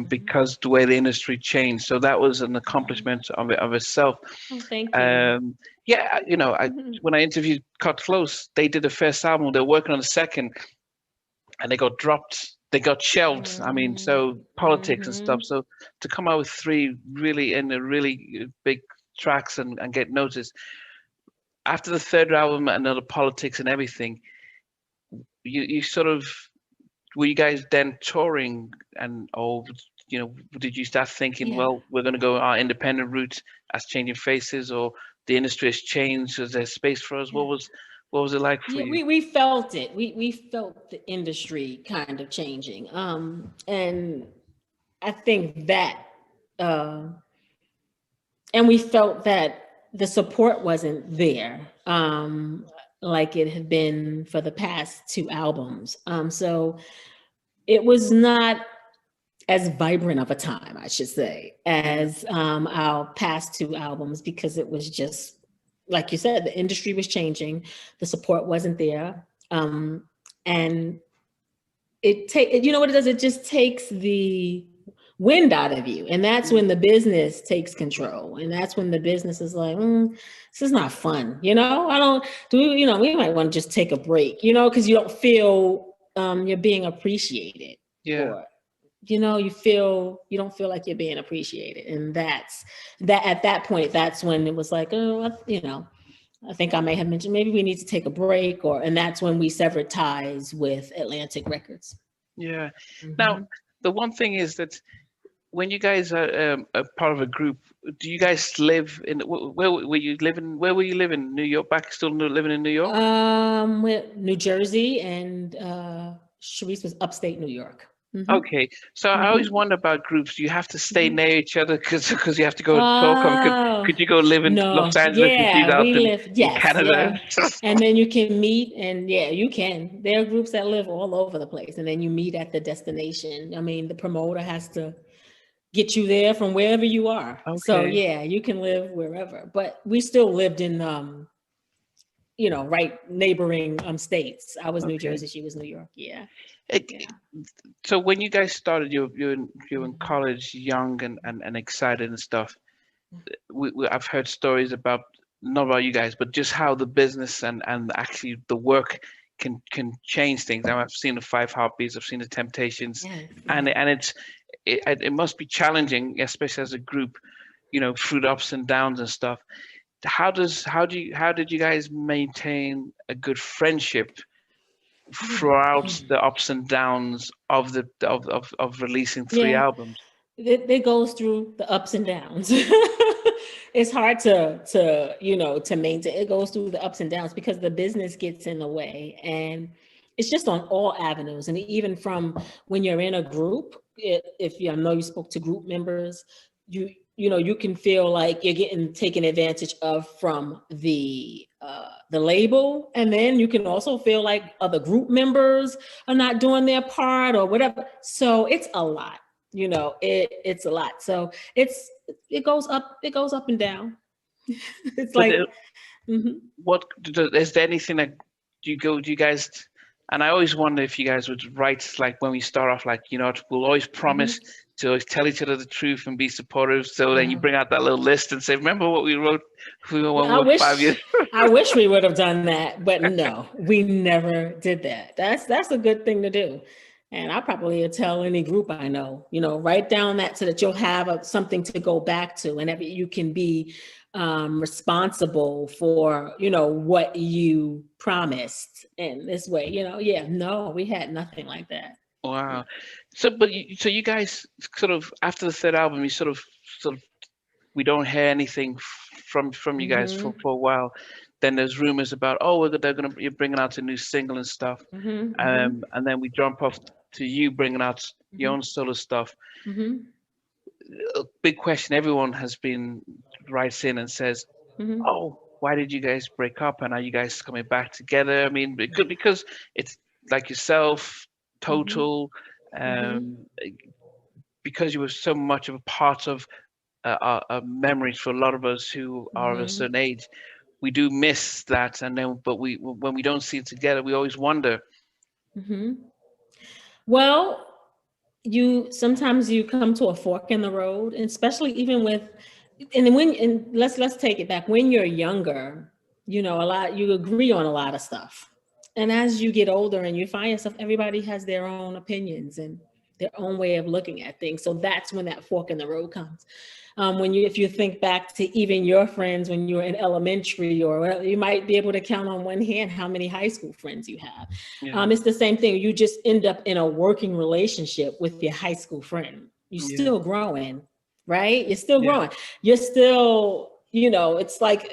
[SPEAKER 1] because the way the industry changed. So that was an accomplishment of itself.
[SPEAKER 2] Oh, thank you.
[SPEAKER 1] Yeah, you know, when I interviewed Cut Close, they did the first album. They're working on the second, and they got dropped. They got shelved. I mean, so politics and stuff. So to come out with 3 really big tracks and get noticed after the third album and all the politics and everything, you sort of, were you guys then touring, and you know, did you start thinking, well, we're going to go our independent route as Changing Faces, or the industry has changed, is there space for us? What was it like for you?
[SPEAKER 2] We felt it. We felt the industry kind of changing. And I think that, and we felt that the support wasn't there, like it had been for the past 2 albums. So it was not as vibrant of a time, I should say, as our past 2 albums, because it was just, like you said, the industry was changing, the support wasn't there, and you know what it does? It just takes the wind out of you, and that's when the business takes control, and that's when the business is like, this is not fun, you know. You know, we might want to just take a break, you know, because you don't feel you're being appreciated, or you know, you don't feel like you're being appreciated. And that's at that point, that's when it was like, oh, you know, I think I may have mentioned maybe we need to take a break, and that's when we severed ties with Atlantic Records.
[SPEAKER 1] Yeah. Now, the one thing is that when you guys are a part of a group, do you guys live in, where were you living? Where were you living? New York? Still living in New York?
[SPEAKER 2] New Jersey, and Sharice was upstate New York.
[SPEAKER 1] Okay, so I always wonder about groups. Do you have to stay near each other because you have to go talk? Could you go live in Los Angeles and she's out in Canada?
[SPEAKER 2] And then you can meet, and you can. There are groups that live all over the place, and then you meet at the destination. I mean, the promoter has to get you there from wherever you are. Okay. So you can live wherever. But we still lived in you know, right neighboring states. I was New Jersey, she was New York.
[SPEAKER 1] So when you guys started, you're in college, young and excited and stuff. I've heard stories about, not about you guys, but just how the business and actually the work can change things. I've seen the 5 Heartbeats, I've seen the Temptations, and it must be challenging, especially as a group, through the ups and downs and stuff. How did you guys maintain a good friendship throughout the ups and downs of of releasing three
[SPEAKER 2] Yeah,
[SPEAKER 1] albums?
[SPEAKER 2] it goes through the ups and downs. It's hard to maintain. It goes through the ups and downs because the business gets in the way, and it's just on all avenues. And even from when you're in a group, if you know you spoke to group members, you can feel like you're getting taken advantage of from the label, and then you can also feel like other group members are not doing their part or whatever. So it's a lot. It's a lot. So it goes up and down. It's
[SPEAKER 1] But
[SPEAKER 2] like, mhm.
[SPEAKER 1] is there anything that do you guys? And I always wonder if you guys would write, like, when we start off, like, we'll always promise to always tell each other the truth and be supportive. So then you bring out that little list and say, remember what we wrote when we were 5 years?
[SPEAKER 2] I wish we would have done that, but no, we never did that. That's a good thing to do. And I probably tell any group I know, write down that so that you'll have something to go back to, and that you can be responsible for, what you promised in this way. Yeah, no, we had nothing like that.
[SPEAKER 1] Wow. So you guys sort of, after the third album, you sort of we don't hear anything from you guys for a while. Then there's rumors about, you're bringing out a new single and stuff. And then we jump off to you bringing out your own solo stuff. A big question everyone has been writes in and says, oh, why did you guys break up, and are you guys coming back together? I mean, because it's like yourself, Total, because you were so much of a part of our memories for a lot of us who are of a certain age. We do miss that, and then but when we don't see it together, we always wonder.
[SPEAKER 2] Well, sometimes you come to a fork in the road, and especially even let's take it back. When you're younger, you agree on a lot of stuff. And as you get older and you find yourself, everybody has their own opinions and their own way of looking at things. So that's when that fork in the road comes. If you think back to even your friends when you were in elementary, or you might be able to count on one hand how many high school friends you have.
[SPEAKER 1] Yeah.
[SPEAKER 2] It's the same thing. You just end up in a working relationship with your high school friend. You're still growing, right? You're still growing. You're still, it's like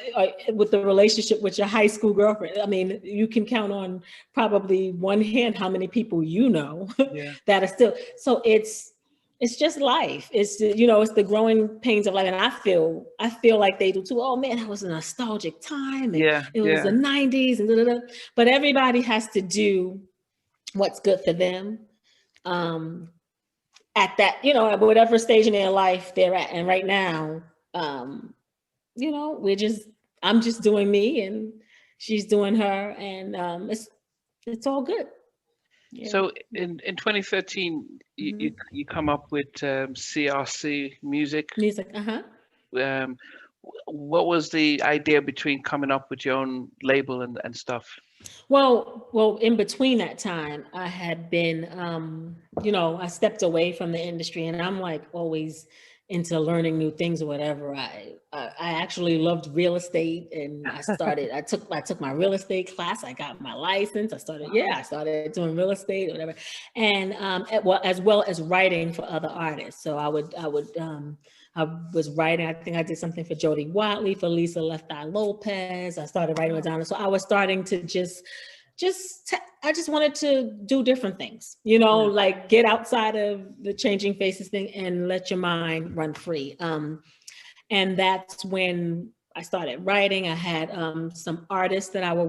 [SPEAKER 2] with the relationship with your high school girlfriend. I mean, you can count on probably one hand how many people that are still. So it's just life. It's it's the growing pains of life, and I feel like they do too. Oh man, that was a nostalgic time, and it was the 90s, and da, da, da. But everybody has to do what's good for them at that, at whatever stage in their life they're at. And right now, I'm just doing me, and she's doing her, and it's all good.
[SPEAKER 1] Yeah. So in 2013, you come up with CRC Music. What was the idea between coming up with your own label and stuff?
[SPEAKER 2] Well, in between that time, I had been, I stepped away from the industry, and I'm like always into learning new things or whatever. I actually loved real estate, and I took my real estate class. I got my license. I started doing real estate or whatever, and as well as writing for other artists. So I was writing. I think I did something for Jody Watley, for Lisa Left Eye Lopez. I started writing with Donna. So I was starting to I just wanted to do different things, like get outside of the changing faces thing and let your mind run free. And that's when I started writing. I had some artists that I was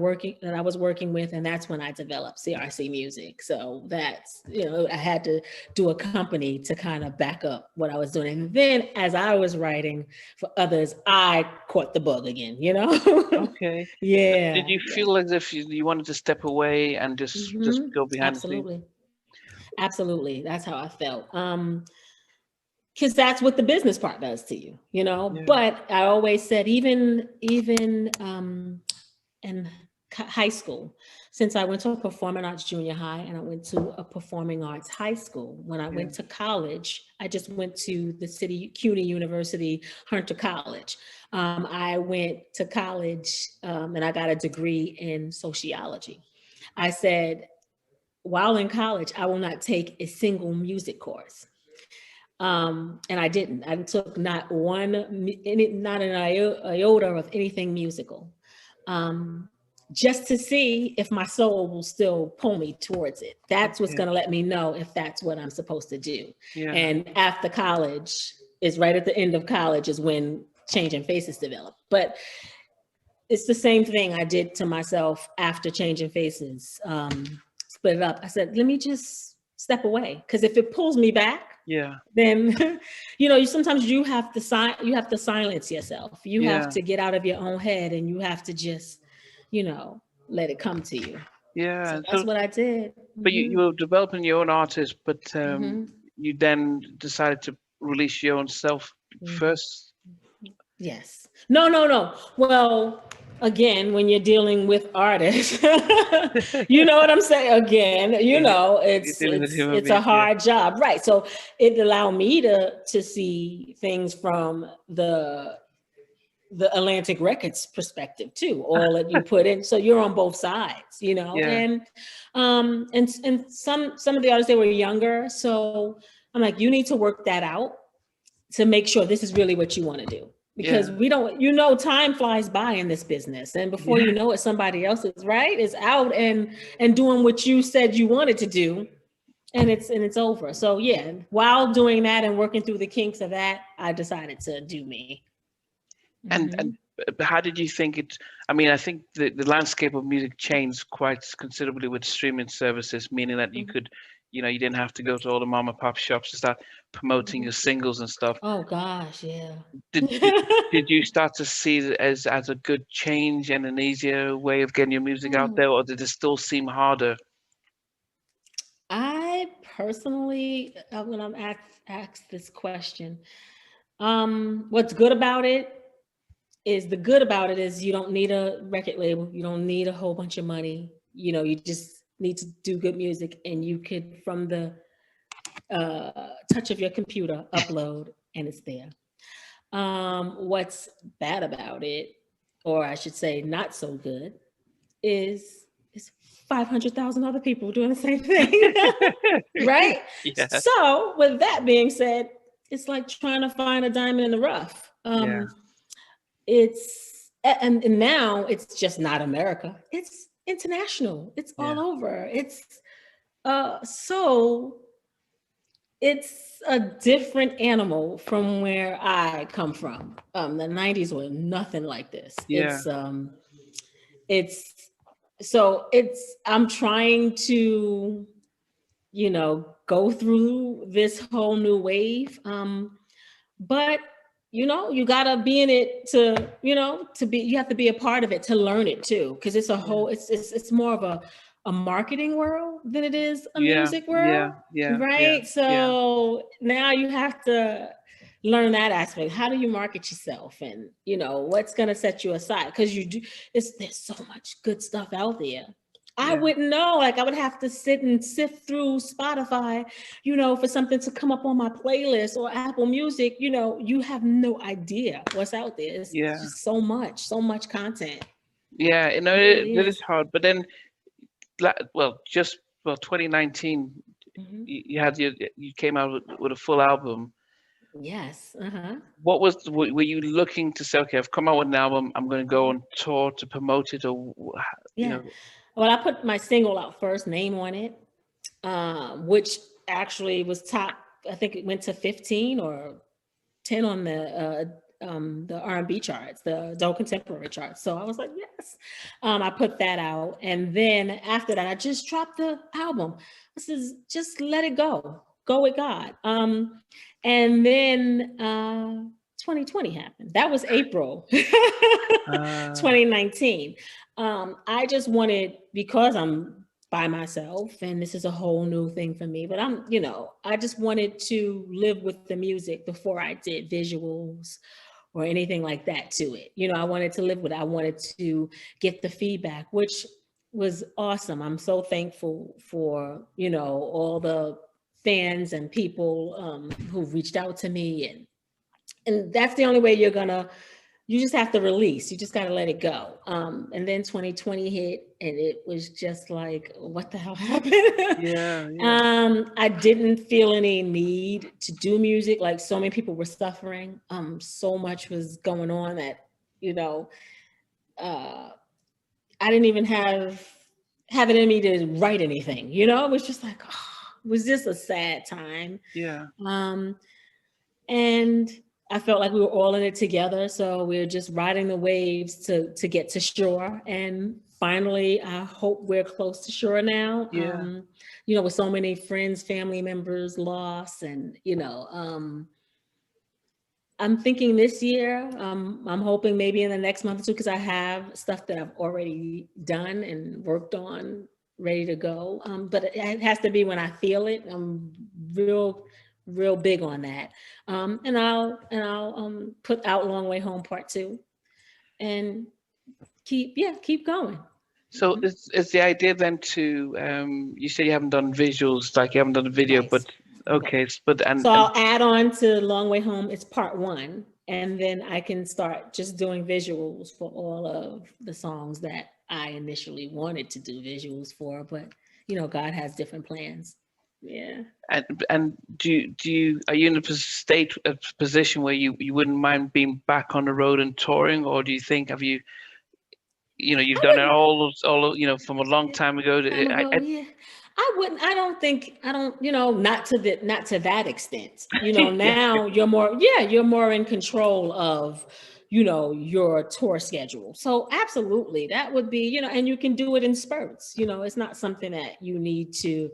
[SPEAKER 2] working with, and that's when I developed CRC Music. So that's, I had to do a company to kind of back up what I was doing. And then as I was writing for others, I caught the bug again,
[SPEAKER 1] Okay.
[SPEAKER 2] Yeah.
[SPEAKER 1] Did you feel as if you wanted to step away and just go behind the scenes?
[SPEAKER 2] Absolutely. That's how I felt. Because that's what the business part does to you, But I always said, even and high school. Since I went to a performing arts junior high and I went to a performing arts high school. When I went to college, I just went to the CUNY University, Hunter College. I went to college and I got a degree in sociology. I said, while in college, I will not take a single music course. And I didn't. I took not an iota of anything musical. Just to see if my soul will still pull me towards it. That's what's going to let me know if that's what I'm supposed to do.
[SPEAKER 1] Yeah.
[SPEAKER 2] And after college is right at the end of college is when Changing Faces developed. But it's the same thing I did to myself after Changing Faces. Split it up. I said, let me just step away. Because if it pulls me back, then sometimes you have to silence yourself. You have to get out of your own head and you have to just let it come to you. So that's what I did.
[SPEAKER 1] But you were developing your own artist, but you then decided to release your own self first.
[SPEAKER 2] Yes. No. Well, again, when you're dealing with artists, you know what I'm saying? Again, it's a hard job, right? So it allowed me to see things from the Atlantic Records perspective too, all that you put in. So you're on both sides, and some of the artists, they were younger. So I'm like, you need to work that out to make sure this is really what you want to do. Because we don't, time flies by in this business. And before you know it, somebody else is out and doing what you said you wanted to do. And it's over. So while doing that and working through the kinks of that, I decided to do me.
[SPEAKER 1] And how did you think it? I mean, I think the landscape of music changed quite considerably with streaming services, meaning that you could, you didn't have to go to all the mom and pop shops to start promoting your singles and stuff.
[SPEAKER 2] Oh gosh, yeah.
[SPEAKER 1] Did you start to see it as a good change and an easier way of getting your music out there, or did it still seem harder?
[SPEAKER 2] I personally, when I'm asked this question, what's good about it is you don't need a record label. You don't need a whole bunch of money. You just need to do good music, and you could, from the touch of your computer, upload and it's there. What's bad about it, or I should say not so good, is 500,000 other people doing the same thing. Right? Yeah. So with that being said, it's like trying to find a diamond in the rough. It's and now it's just not America. It's international. It's all over. It's so it's a different animal from where I come from. The 90s were nothing like this. I'm trying to, go through this whole new wave. But you gotta be in it to you have to be a part of it to learn it too. Cause it's a whole, it's more of a marketing world than it is a music world. Right. So now you have to learn that aspect. How do you market yourself? And what's gonna set you aside? Cause there's so much good stuff out there. I wouldn't know. Like, I would have to sit and sift through Spotify, for something to come up on my playlist, or Apple Music. You have no idea what's out there. It's just so much content.
[SPEAKER 1] Yeah, it is hard. But then, 2019, you came out with a full album.
[SPEAKER 2] Yes.
[SPEAKER 1] What were you looking to say? Okay, I've come out with an album. I'm going to go on tour to promote it, or
[SPEAKER 2] Well, I put my single out first, Name on it, which actually was top. I think it went to 15 or 10 on the R&B charts, the adult contemporary charts. So I was like, yes. I put that out, and then after that, I just dropped the album. I says, just let it go with God. And then 2020 happened. That was April 2019. I just wanted, because I'm by myself and this is a whole new thing for me, but I just wanted to live with the music before I did visuals or anything like that to it. You know, I wanted to live with it. I wanted to get the feedback, which was awesome. I'm so thankful for, you know, all the fans and people who reached out to me, and that's the only way you just have to release. You just got to let it go. And then 2020 hit, and it was just like, what the hell happened?
[SPEAKER 1] Yeah,
[SPEAKER 2] I didn't feel any need to do music. Like, so many people were suffering. So much was going on that, you know, I didn't even have it in me to write anything. You know, it was just like, oh, it was just a sad time.
[SPEAKER 1] yeah.
[SPEAKER 2] And I felt like we were all in it together. So we were just riding the waves to get to shore. And finally, I hope we're close to shore now.
[SPEAKER 1] Yeah.
[SPEAKER 2] You know, with so many friends, family members lost, and, you know, I'm thinking this year, I'm hoping maybe in the next month or two, because I have stuff that I've already done and worked on, ready to go. But it has to be when I feel it. I'm real big on that. And I'll put out Long Way Home Part 2 and keep going.
[SPEAKER 1] So is the idea then to you said you haven't done visuals, like you haven't done a video,
[SPEAKER 2] Right.
[SPEAKER 1] but okay, but
[SPEAKER 2] So I'll add on to Long Way Home. It's part 1, and then I can start just doing visuals for all of the songs that I initially wanted to do visuals for. But, you know, God has different plans. Yeah.
[SPEAKER 1] and do you are you in a position where you wouldn't mind being back on the road and touring, or do you think have you you've done it all from a long time ago?
[SPEAKER 2] Yeah. I don't, you know, not to that extent. You know, now you're more in control of, you know, your tour schedule. So absolutely, that would be, you know, and you can do it in spurts. You know, it's not something that you need to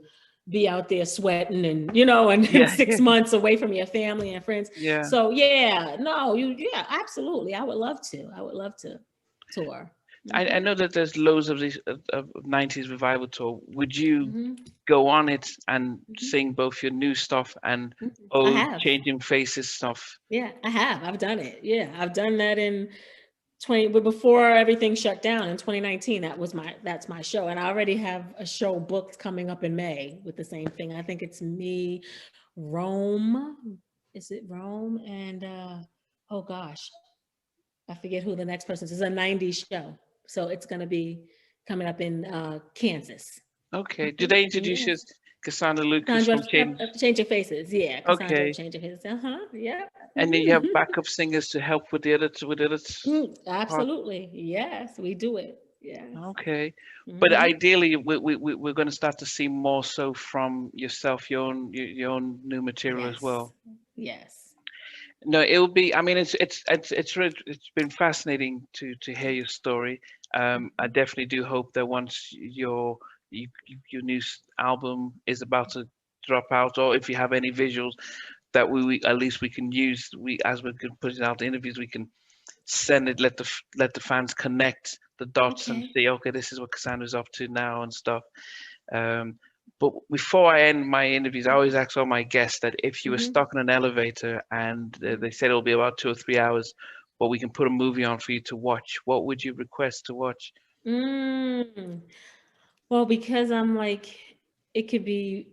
[SPEAKER 2] be out there sweating and, you know, and 6 months away from your family and friends.
[SPEAKER 1] Yeah.
[SPEAKER 2] So absolutely. I would love to tour.
[SPEAKER 1] I know that there's loads of these of 90s revival tour. Would you
[SPEAKER 2] Mm-hmm.
[SPEAKER 1] go on it and sing both your new stuff and
[SPEAKER 2] I have.
[SPEAKER 1] Changing Faces stuff?
[SPEAKER 2] Yeah, I have. I've done it. Yeah, I've done that in but before everything shut down in 2019. That's my show, and I already have a show booked coming up in May with the same thing. I think it's me, Rome. Is it Rome? And oh gosh, I forget who the next person is. It's a 90s show, so it's gonna be coming up in Kansas.
[SPEAKER 1] Okay. Do they introduce you as Cassandra Lucas
[SPEAKER 2] Cassandra,
[SPEAKER 1] from Change?
[SPEAKER 2] Change Your Faces. Yeah, Cassandra,
[SPEAKER 1] Okay.
[SPEAKER 2] Change Your Faces. Yeah.
[SPEAKER 1] And then you have backup singers to help with the edits part.
[SPEAKER 2] Absolutely. Yes, we do it. Yeah.
[SPEAKER 1] Okay. But ideally, we're going to start to see more so from yourself, your own new material as well.
[SPEAKER 2] Yes.
[SPEAKER 1] No, it will be. I mean, it's been fascinating to hear your story. I definitely do hope that once your new album is about to drop out, or if you have any visuals that we at least we can use, as we can put it out the interviews, we can send it, let the fans connect the dots and see, okay, this is what Cassandra's up to now and stuff. But before I end my interviews, I always ask all my guests that if you were stuck in an elevator and they said it'll be about 2 or 3 hours, but we can put a movie on for you to watch, what would you request to watch?
[SPEAKER 2] Well, because I'm like, it could be,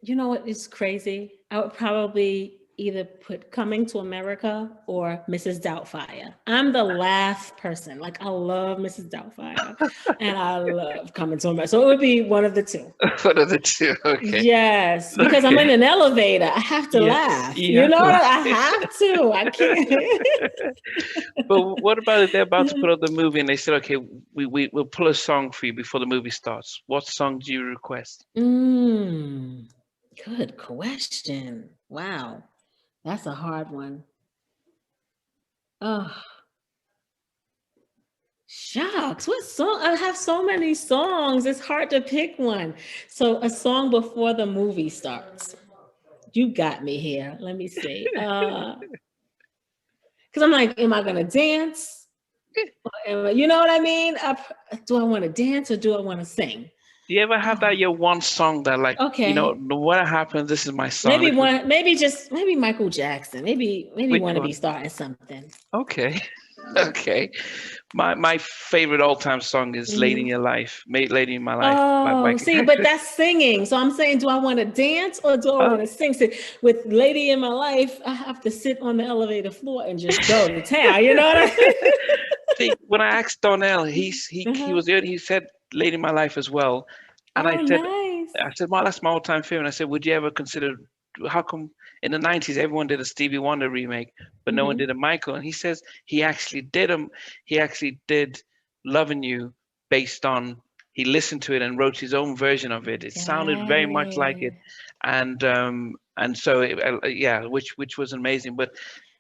[SPEAKER 2] you know what is crazy? I would probably either put Coming to America or Mrs. Doubtfire. I'm the last person. Like, I love Mrs. Doubtfire and I love Coming to America. So it would be one of the two.
[SPEAKER 1] One of the two, okay.
[SPEAKER 2] Yes, because I'm in an elevator. I have to laugh. You know, I have to. I can't.
[SPEAKER 1] But what about if they're about to put out the movie and they said, okay, we'll pull a song for you before the movie starts? What song do you request?
[SPEAKER 2] Good question. Wow. That's a hard one. Oh, shucks. What song? I have so many songs. It's hard to pick one. So a song before the movie starts. You got me here. Let me see. Because I'm like, am I going to dance? You know what I mean? Do I want to dance or do I want to sing?
[SPEAKER 1] Do you ever have that
[SPEAKER 2] Oh,
[SPEAKER 1] your one song that like,
[SPEAKER 2] okay.
[SPEAKER 1] no what happened, this is my song.
[SPEAKER 2] Maybe
[SPEAKER 1] This is
[SPEAKER 2] one, maybe Michael Jackson. Maybe
[SPEAKER 1] which
[SPEAKER 2] want to be
[SPEAKER 1] one?
[SPEAKER 2] starting something.
[SPEAKER 1] Okay. Okay. My favorite all time song is "Lady in
[SPEAKER 2] Hmm.
[SPEAKER 1] Your Life," "Lady in My Life" by
[SPEAKER 2] Oh,
[SPEAKER 1] Michael
[SPEAKER 2] see, but
[SPEAKER 1] Jackson.
[SPEAKER 2] that's singing. So I'm saying, do I want to dance or do I
[SPEAKER 1] Oh,
[SPEAKER 2] want to sing? So with Lady in My Life, I have to sit on the elevator floor and just go to town. You know what I
[SPEAKER 1] see, when I asked Donnell,
[SPEAKER 2] mean?
[SPEAKER 1] he
[SPEAKER 2] Uh-huh.
[SPEAKER 1] was the he said "Lady in My Life" as well, and
[SPEAKER 2] Oh, nice.
[SPEAKER 1] I said, well, that's my all time favorite. And I said, would you ever consider how come in the '90s everyone did a Stevie Wonder remake, but no one
[SPEAKER 2] Hmm.
[SPEAKER 1] did a Michael? And he says he actually did "Loving You" based on he listened to it and wrote his own version of it. It sounded very much like
[SPEAKER 2] Yeah.
[SPEAKER 1] it, and so yeah, which was amazing. But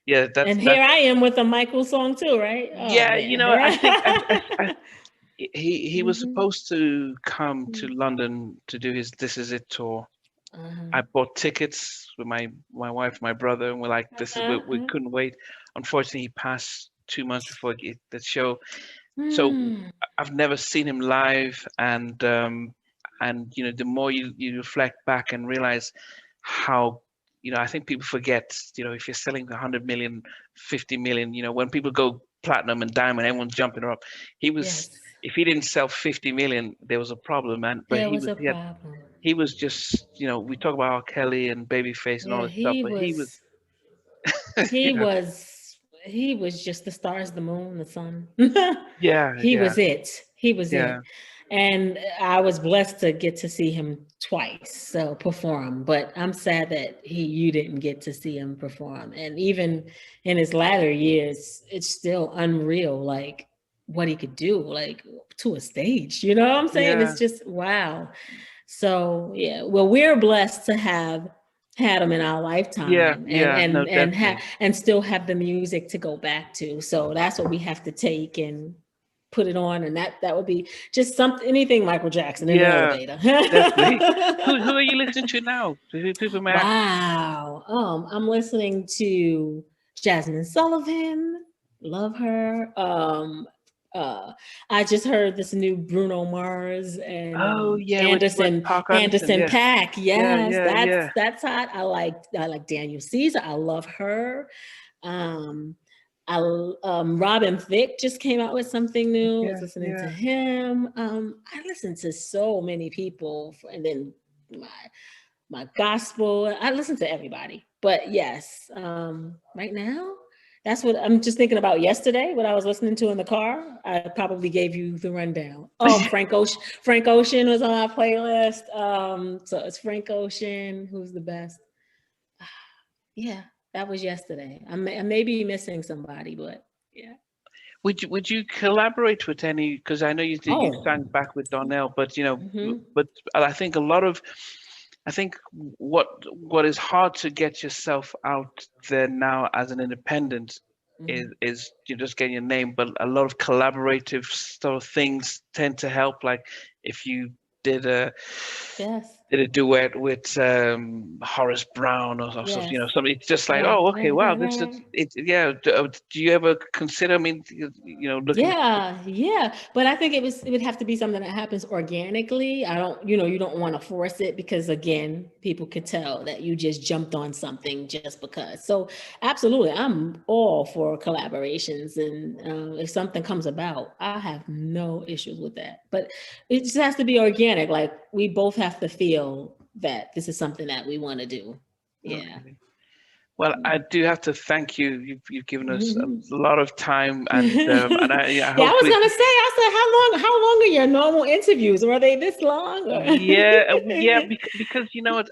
[SPEAKER 1] yeah,
[SPEAKER 2] And
[SPEAKER 1] that's
[SPEAKER 2] here I am with a Michael song too, right? Oh
[SPEAKER 1] yeah,
[SPEAKER 2] man.
[SPEAKER 1] I think he was
[SPEAKER 2] Hmm.
[SPEAKER 1] supposed to come to London to do his "This Is It" tour.
[SPEAKER 2] Uh-huh.
[SPEAKER 1] I bought tickets with my wife, my brother, and we're like, we
[SPEAKER 2] Uh-huh.
[SPEAKER 1] couldn't wait. Unfortunately, he passed 2 months before the show, so
[SPEAKER 2] Hmm.
[SPEAKER 1] I've never seen him live, and the more you reflect back and realize how I think people forget, if you're selling 100 million, 50 million, when people go platinum and diamond, everyone's jumping up. He was
[SPEAKER 2] Yes,
[SPEAKER 1] If he didn't sell 50 million, there was a problem, and but
[SPEAKER 2] there was a problem.
[SPEAKER 1] he was just, we talk about R. Kelly and Babyface and all
[SPEAKER 2] Yeah,
[SPEAKER 1] this stuff, but he was,
[SPEAKER 2] he
[SPEAKER 1] you know,
[SPEAKER 2] was he was just the stars, the moon, the sun.
[SPEAKER 1] yeah,
[SPEAKER 2] He
[SPEAKER 1] yeah,
[SPEAKER 2] was it. He was
[SPEAKER 1] yeah,
[SPEAKER 2] it. And I was blessed to get to see him twice, so perform. But I'm sad that you didn't get to see him perform. And even in his latter years, it's still unreal, like what he could do, like to a stage. You know what I'm saying?
[SPEAKER 1] yeah,
[SPEAKER 2] It's just wow. So yeah, well, we're blessed to have had them in our
[SPEAKER 1] yeah,
[SPEAKER 2] lifetime and
[SPEAKER 1] yeah. No, definitely.
[SPEAKER 2] and still have the music to go back to. So that's what we have to take and put it on, and that would be just something, anything Michael Jackson in the
[SPEAKER 1] Yeah,
[SPEAKER 2] elevator.
[SPEAKER 1] definitely. Who are you listening to now? Who people may ask?
[SPEAKER 2] Wow. I'm listening to Jasmine Sullivan. Love her. Uh, I just heard this new Bruno Mars and
[SPEAKER 1] Oh yeah, with
[SPEAKER 2] Anderson
[SPEAKER 1] Park Anderson.
[SPEAKER 2] Anderson
[SPEAKER 1] Yeah,
[SPEAKER 2] Pack.
[SPEAKER 1] yeah,
[SPEAKER 2] Yes,
[SPEAKER 1] yeah, yeah,
[SPEAKER 2] that's hot. I like Daniel Caesar. I love her. Um, Robin Thicke just came out with something new. I was
[SPEAKER 1] yeah,
[SPEAKER 2] listening to
[SPEAKER 1] yeah.
[SPEAKER 2] him. I listen to so many people, and then my my gospel. I listen to everybody. But yes, right now, that's what I'm just thinking about yesterday, what I was listening to in the car. I probably gave you the rundown. Frank Ocean. Frank Ocean was on our playlist. So it's Frank Ocean, who's the best. Yeah, that was yesterday. I may be missing somebody, but yeah.
[SPEAKER 1] Would you collaborate with any? Because I know you
[SPEAKER 2] Oh.
[SPEAKER 1] sang back with Donnell, but
[SPEAKER 2] Hmm.
[SPEAKER 1] but I think I think what is hard to get yourself out there now as an independent
[SPEAKER 2] Hmm.
[SPEAKER 1] is you just getting your name, but a lot of collaborative sort of things tend to help. Like if you did a
[SPEAKER 2] Yes.
[SPEAKER 1] did a duet with Horace Brown or
[SPEAKER 2] Yes.
[SPEAKER 1] something. It's just like,
[SPEAKER 2] Right.
[SPEAKER 1] oh, okay,
[SPEAKER 2] Right.
[SPEAKER 1] wow,
[SPEAKER 2] Right.
[SPEAKER 1] this is
[SPEAKER 2] Right.
[SPEAKER 1] it. Yeah. Do you ever consider? I mean, looking.
[SPEAKER 2] Yeah. But I think it would have to be something that happens organically. I don't, you don't want to force it because again, people could tell that you just jumped on something just because. So absolutely, I'm all for collaborations, and if something comes about, I have no issues with that. But it just has to be organic. Like we both have to feel that this is something that we want to do. Yeah.
[SPEAKER 1] Okay. Well, I do have to thank you. You've given us a
[SPEAKER 2] Mhm.
[SPEAKER 1] lot of time, and I
[SPEAKER 2] Yeah, I was
[SPEAKER 1] hopefully,
[SPEAKER 2] gonna say. I said, how long are your normal interviews? Are they this long?
[SPEAKER 1] yeah, yeah, because what,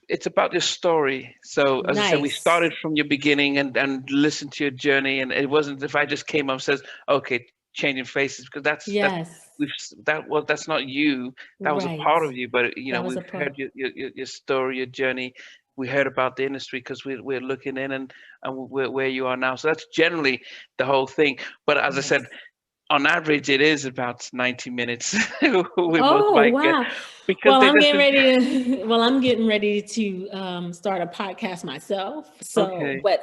[SPEAKER 1] it's about your story. So as I said, we
[SPEAKER 2] Nice.
[SPEAKER 1] started from your beginning and listened to your journey, and it wasn't if I just came up and says, okay, changing faces, because that's
[SPEAKER 2] Yes.
[SPEAKER 1] we've that's not you. That was a
[SPEAKER 2] Right.
[SPEAKER 1] part of you, but
[SPEAKER 2] That was
[SPEAKER 1] we've
[SPEAKER 2] a
[SPEAKER 1] heard
[SPEAKER 2] part.
[SPEAKER 1] your story, your journey. We heard about the industry because we're looking in and where you are now. So that's generally the whole thing. But as I said,
[SPEAKER 2] Nice.
[SPEAKER 1] On average, it is about 90 minutes with most of
[SPEAKER 2] Oh
[SPEAKER 1] my guests
[SPEAKER 2] wow.
[SPEAKER 1] because
[SPEAKER 2] Well,
[SPEAKER 1] they
[SPEAKER 2] I'm
[SPEAKER 1] just
[SPEAKER 2] getting ready to well, I'm getting ready to start a podcast myself. So,
[SPEAKER 1] okay.
[SPEAKER 2] but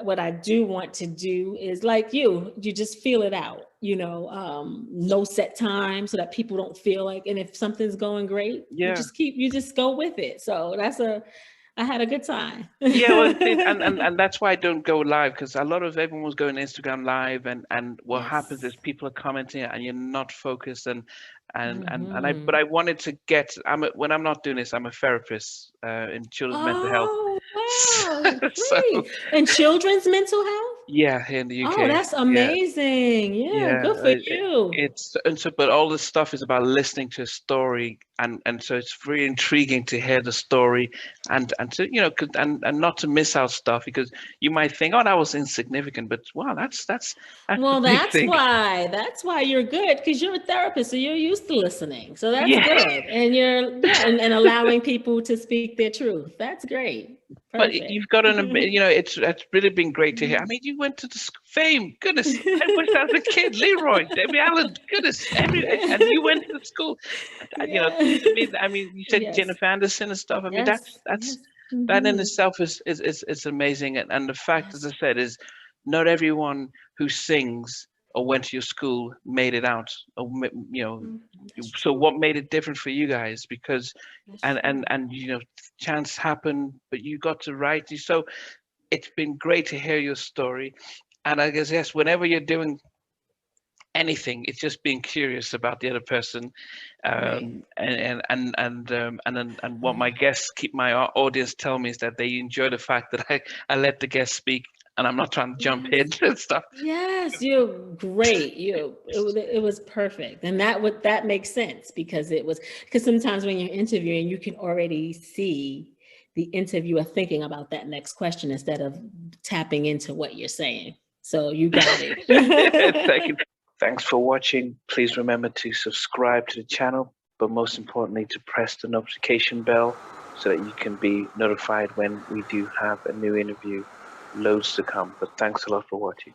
[SPEAKER 2] what I do want to do is like you just feel it out, no set time so that people don't feel like, and if something's going great,
[SPEAKER 1] Yeah.
[SPEAKER 2] you just go with it. So I had a good time.
[SPEAKER 1] Yeah, well, and that's why I don't go live because a lot of everyone was going Instagram live, and what happens is
[SPEAKER 2] Yes.
[SPEAKER 1] people are commenting and you're not focused, and but
[SPEAKER 2] Hmm.
[SPEAKER 1] I wanted to get. When I'm not doing this, I'm a therapist in children's mental health.
[SPEAKER 2] Oh, wow.
[SPEAKER 1] So
[SPEAKER 2] Great. And children's mental health?
[SPEAKER 1] yeah, here in the
[SPEAKER 2] Oh,
[SPEAKER 1] UK,
[SPEAKER 2] that's
[SPEAKER 1] yeah.
[SPEAKER 2] amazing. Yeah,
[SPEAKER 1] Yeah,
[SPEAKER 2] good for you.
[SPEAKER 1] it's and so, but all this stuff is about listening to a story, and so it's very intriguing to hear the story, and to and not to miss out stuff because you might think, oh, that was insignificant, but wow, that's a
[SPEAKER 2] Well,
[SPEAKER 1] big thing.
[SPEAKER 2] that's why you're good because you're a therapist, so you're used to listening. So that's
[SPEAKER 1] Yeah,
[SPEAKER 2] good. And and allowing people to speak their truth. That's great.
[SPEAKER 1] but
[SPEAKER 2] Perfect.
[SPEAKER 1] you've got it's really been great to hear. I mean, you went to the fame, goodness. I wish I was a kid, Leroy, Debbie Allen, goodness, and you went to the school. To
[SPEAKER 2] Yeah.
[SPEAKER 1] me, I mean, you said
[SPEAKER 2] Yes.
[SPEAKER 1] Jennifer Anderson and stuff. I mean,
[SPEAKER 2] Yes.
[SPEAKER 1] that's
[SPEAKER 2] Yes.
[SPEAKER 1] that in
[SPEAKER 2] Hmm.
[SPEAKER 1] itself is amazing. And the fact, as I
[SPEAKER 2] Yes.
[SPEAKER 1] said, is not everyone who sings or went to your school made it out. Or
[SPEAKER 2] That's
[SPEAKER 1] so
[SPEAKER 2] true.
[SPEAKER 1] what made it different for you guys? Because
[SPEAKER 2] That's
[SPEAKER 1] and
[SPEAKER 2] true.
[SPEAKER 1] and chance happened, but you got to write. So it's been great to hear your story. And I guess yes, whenever you're doing anything, it's just being curious about the other person,
[SPEAKER 2] Right.
[SPEAKER 1] and what my guests keep my audience tell me is that they enjoy the fact that I let the guests speak and I'm not trying to jump in
[SPEAKER 2] Yes.
[SPEAKER 1] and stuff.
[SPEAKER 2] Yes, you're great. It was perfect. And that makes sense because sometimes when you're interviewing, you can already see the interviewer thinking about that next question instead of tapping into what you're saying. So you got
[SPEAKER 1] Thank you.
[SPEAKER 2] it.
[SPEAKER 1] Thanks for watching. Please remember to subscribe to the channel, but most importantly, to press the notification bell so that you can be notified when we do have a new interview. Loads to come, but thanks a lot for watching.